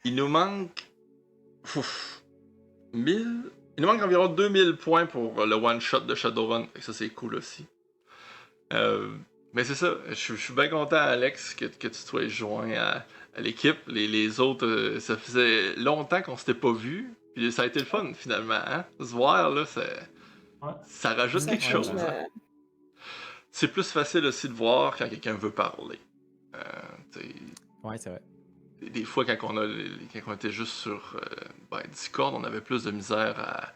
Il nous manque... Ouf, 1000... Il nous manque environ 2000 points pour le one-shot de Shadowrun. Fait que ça, c'est cool aussi. Mais c'est ça, je suis bien content, Alex, que tu sois joint à l'équipe. Les autres, ça faisait longtemps qu'on s'était pas vus. Puis ça a été le fun, finalement. Hein? Se voir, là, ça rajoute quelque chose. Hein? C'est plus facile aussi de voir quand quelqu'un veut parler. Ouais, c'est vrai. Des fois, quand on était juste sur Discord, on avait plus de misère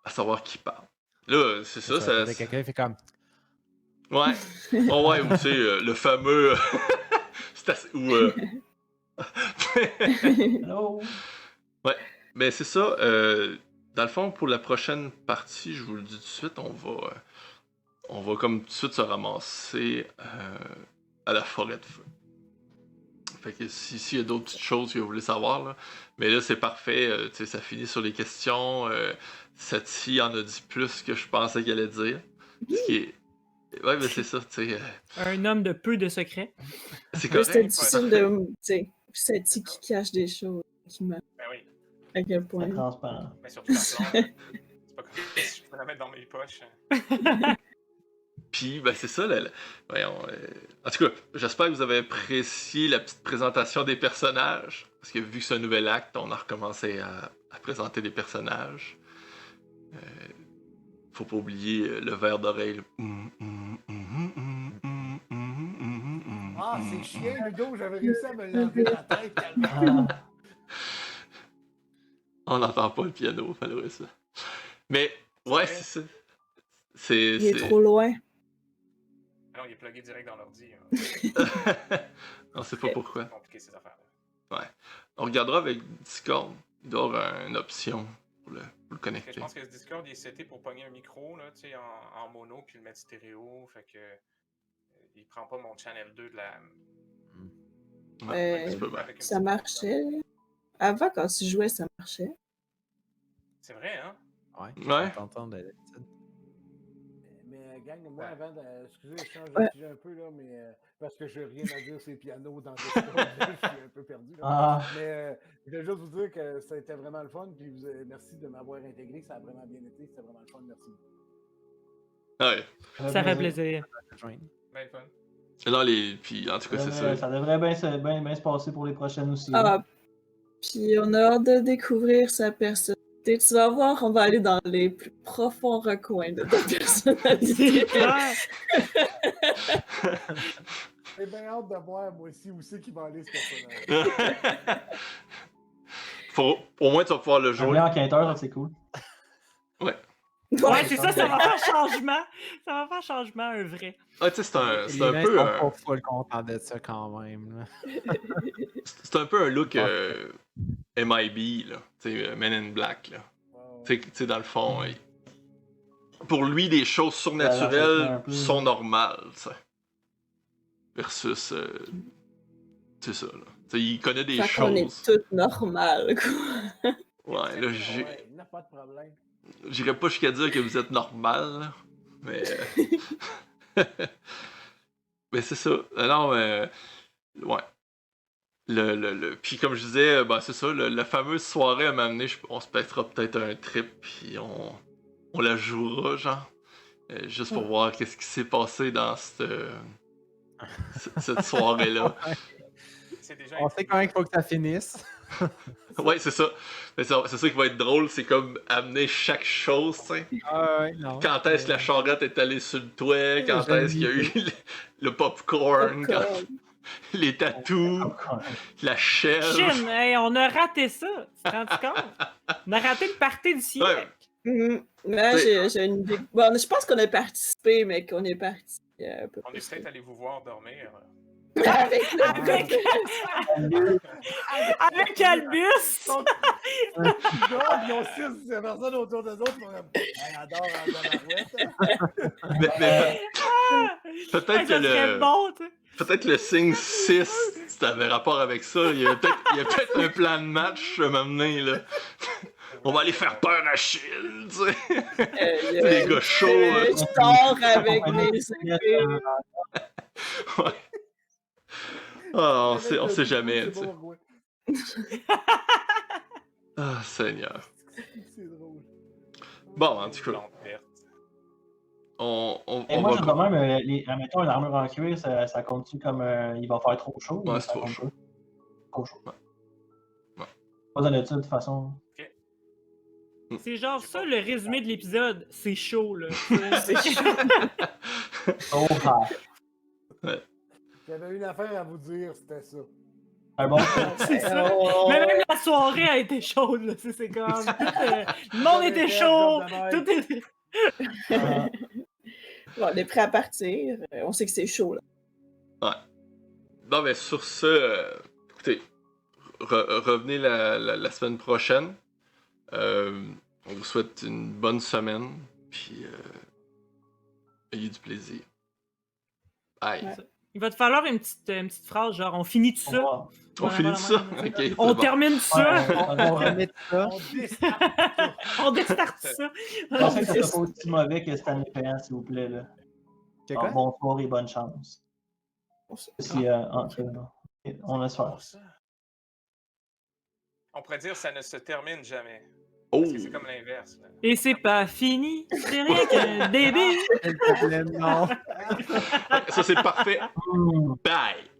à savoir qui parle. Là, c'est ça. Quelqu'un fait comme. Ouais. Oh ouais, ou tu sais, le fameux... c'est assez... Ou... Hello? Ouais, mais c'est ça. Dans le fond, pour la prochaine partie, je vous le dis tout de suite, on va comme tout de suite se ramasser à la forêt de feu. Fait que s'il y a d'autres petites choses que vous voulez savoir, là, mais là c'est parfait, tu sais, ça finit sur les questions. Cette fille en a dit plus que je pensais qu'elle allait dire. Ce qui est... Ouais, mais c'est ça, tu sais. Un homme de peu de secrets. C'est C'était correct. difficile de. Tu sais, c'est qui cache des choses qui m'a. Ben oui, À quel C'est point. transparent. mais surtout la blonde. C'est pas comme si je peux la mettre dans mes poches. Puis, ben c'est ça, voyons, en tout cas, j'espère que vous avez apprécié la petite présentation des personnages, parce que vu que c'est un nouvel acte, on a recommencé à présenter des personnages. Faut pas oublier le verre d'oreille. Ah, c'est chien, Ludo, j'avais réussi à me l'enlever de la tête. Calme. Ah, On n'entend pas le piano, malheureusement. Mais, ouais, c'est ça. Il est trop loin. Non, il est plugué direct dans l'ordi. Hein. On sait pas pourquoi. C'est compliqué ces affaires-là. Ouais. On regardera avec Discord. Il doit y avoir une option pour le Parce que connecter. je pense que ce Discord il est seté pour pogner un micro là, en mono puis le mettre stéréo. Fait que il prend pas mon channel 2 de la. Ouais, tu peux bien. avec une Ça petite- marchait. Avant, quand tu jouais, ça marchait. C'est vrai, hein? Ouais. Ouais. On t'entend d'habitude. Mais gang, moi, avant de. Excusez, je change de Ouais. sujet un peu, là, mais parce que je n'ai rien à dire sur les pianos dans le Discord, je suis un peu perdu. Là. ah, Mais je voulais juste vous dire que ça a été vraiment le fun, puis merci de m'avoir intégré, ça a vraiment bien été, c'était vraiment le fun, merci. Ouais. Ça fait plaisir. Joindre. Ben le fun. Là, puis en tout cas, c'est ça. Ça devrait bien se passer pour les prochaines aussi. Ah, puis on a hâte de découvrir sa personnalité. Tu vas voir, on va aller dans les plus profonds recoins de ta personnalité. C'est clair. J'ai bien hâte de voir, moi aussi, où c'est qu'il va aller, ce personnage. Au moins, tu vas pouvoir le Un jouer. vrai enquêteur, c'est cool. Ouais, c'est ça va faire changement. Ça va faire changement, un vrai. Ah, tu sais, c'est un Les peu. gens sont pas full contents de ça quand même. Là. C'est un peu un look MIB, là. Tu sais, Men in Black, là. Tu sais, dans le fond, pour lui, les choses un surnaturelles peu. sont normales, tu sais. Versus. C'est ça, là. Tu sais, il connaît des Fait qu'on est choses. toutes normales, quoi. Ouais, là, Ouais, il n'a pas de problème. j'irais pas jusqu'à dire que vous êtes normal, là. Mais. Mais c'est ça. Non, mais. Ouais. Puis comme je disais, ben c'est ça, la fameuse soirée à m'amener, on se pètera peut-être un trip, puis on la jouera, genre. Juste pour voir qu'est-ce qui s'est passé dans cette soirée-là. C'est déjà On sait quand même qu'il faut que ça finisse. Ouais, c'est ça. C'est ça qui va être drôle, c'est comme amener chaque chose, tu sais. Non. Quand est-ce que la charrette est allée sur le toit, quand j'aime est-ce qu'il y a eu le popcorn, les tatous, la chèvre. Chine, hey, on a raté ça. Tu te rends compte? On a raté le party du siècle. Là, j'ai une idée. Bon, je pense qu'on a participé, mais qu'on est parti un peu On est plus. peut-être allé vous voir dormir. Avec Avec Albus! Ils ont 6 personnes autour d'eux autres. Ils vont comme, hey, adore en tabarouette. Mais peut-être que Ça serait bon, tu sais. peut-être le signe 6, ça avait rapport avec ça. Il y a peut-être un plan de match à m'amener, là. On va aller faire peur à Chine, tu sais. Les gars chauds. Je dors avec mes épées. Ouais. Ah, on sait jamais, C'est tu sais. bon, ouais. Ah, Seigneur. C'est drôle. Bon, en tout cas, Plante verte. on Moi, va... je quand même, mettons une armure en cuir, ça compte-tu comme il va faire trop chaud? Ouais, ou c'est ça trop compte chaud. pas? Trop chaud. Ouais. Pas besoin de ça, de toute façon. C'est genre ça le résumé de l'épisode. C'est chaud, là. C'est chaud. Oh, ah. J'avais une affaire à vous dire, c'était ça. Un bon C'est ça. Oh. Mais même la soirée a été chaude, là. C'est comme. Le monde était chaud. Tout était. Bon, on est prêt à partir. On sait que c'est chaud, là. Ouais. Bon, ben sur ce, écoutez, revenez la semaine prochaine. On vous souhaite une bonne semaine, puis ayez du plaisir. Bye. Ouais. Il va te falloir une petite phrase, genre on finit tout ça. revoir. On finit ça? Ok, c'est On bon. termine ça. On remet ça. On déstarte. On déstarte ça. Je pensais que c'était pas aussi mauvais que Stanley Payant, s'il vous plaît. Là. Que quoi? Bonsoir et bonne chance. Si, on laisse faire. On pourrait dire ça ne se termine jamais. Oh! Parce que c'est comme l'inverse. là. Et c'est pas fini. C'est rien qu'un début. Quel problème, non. Ça, c'est parfait. Bye!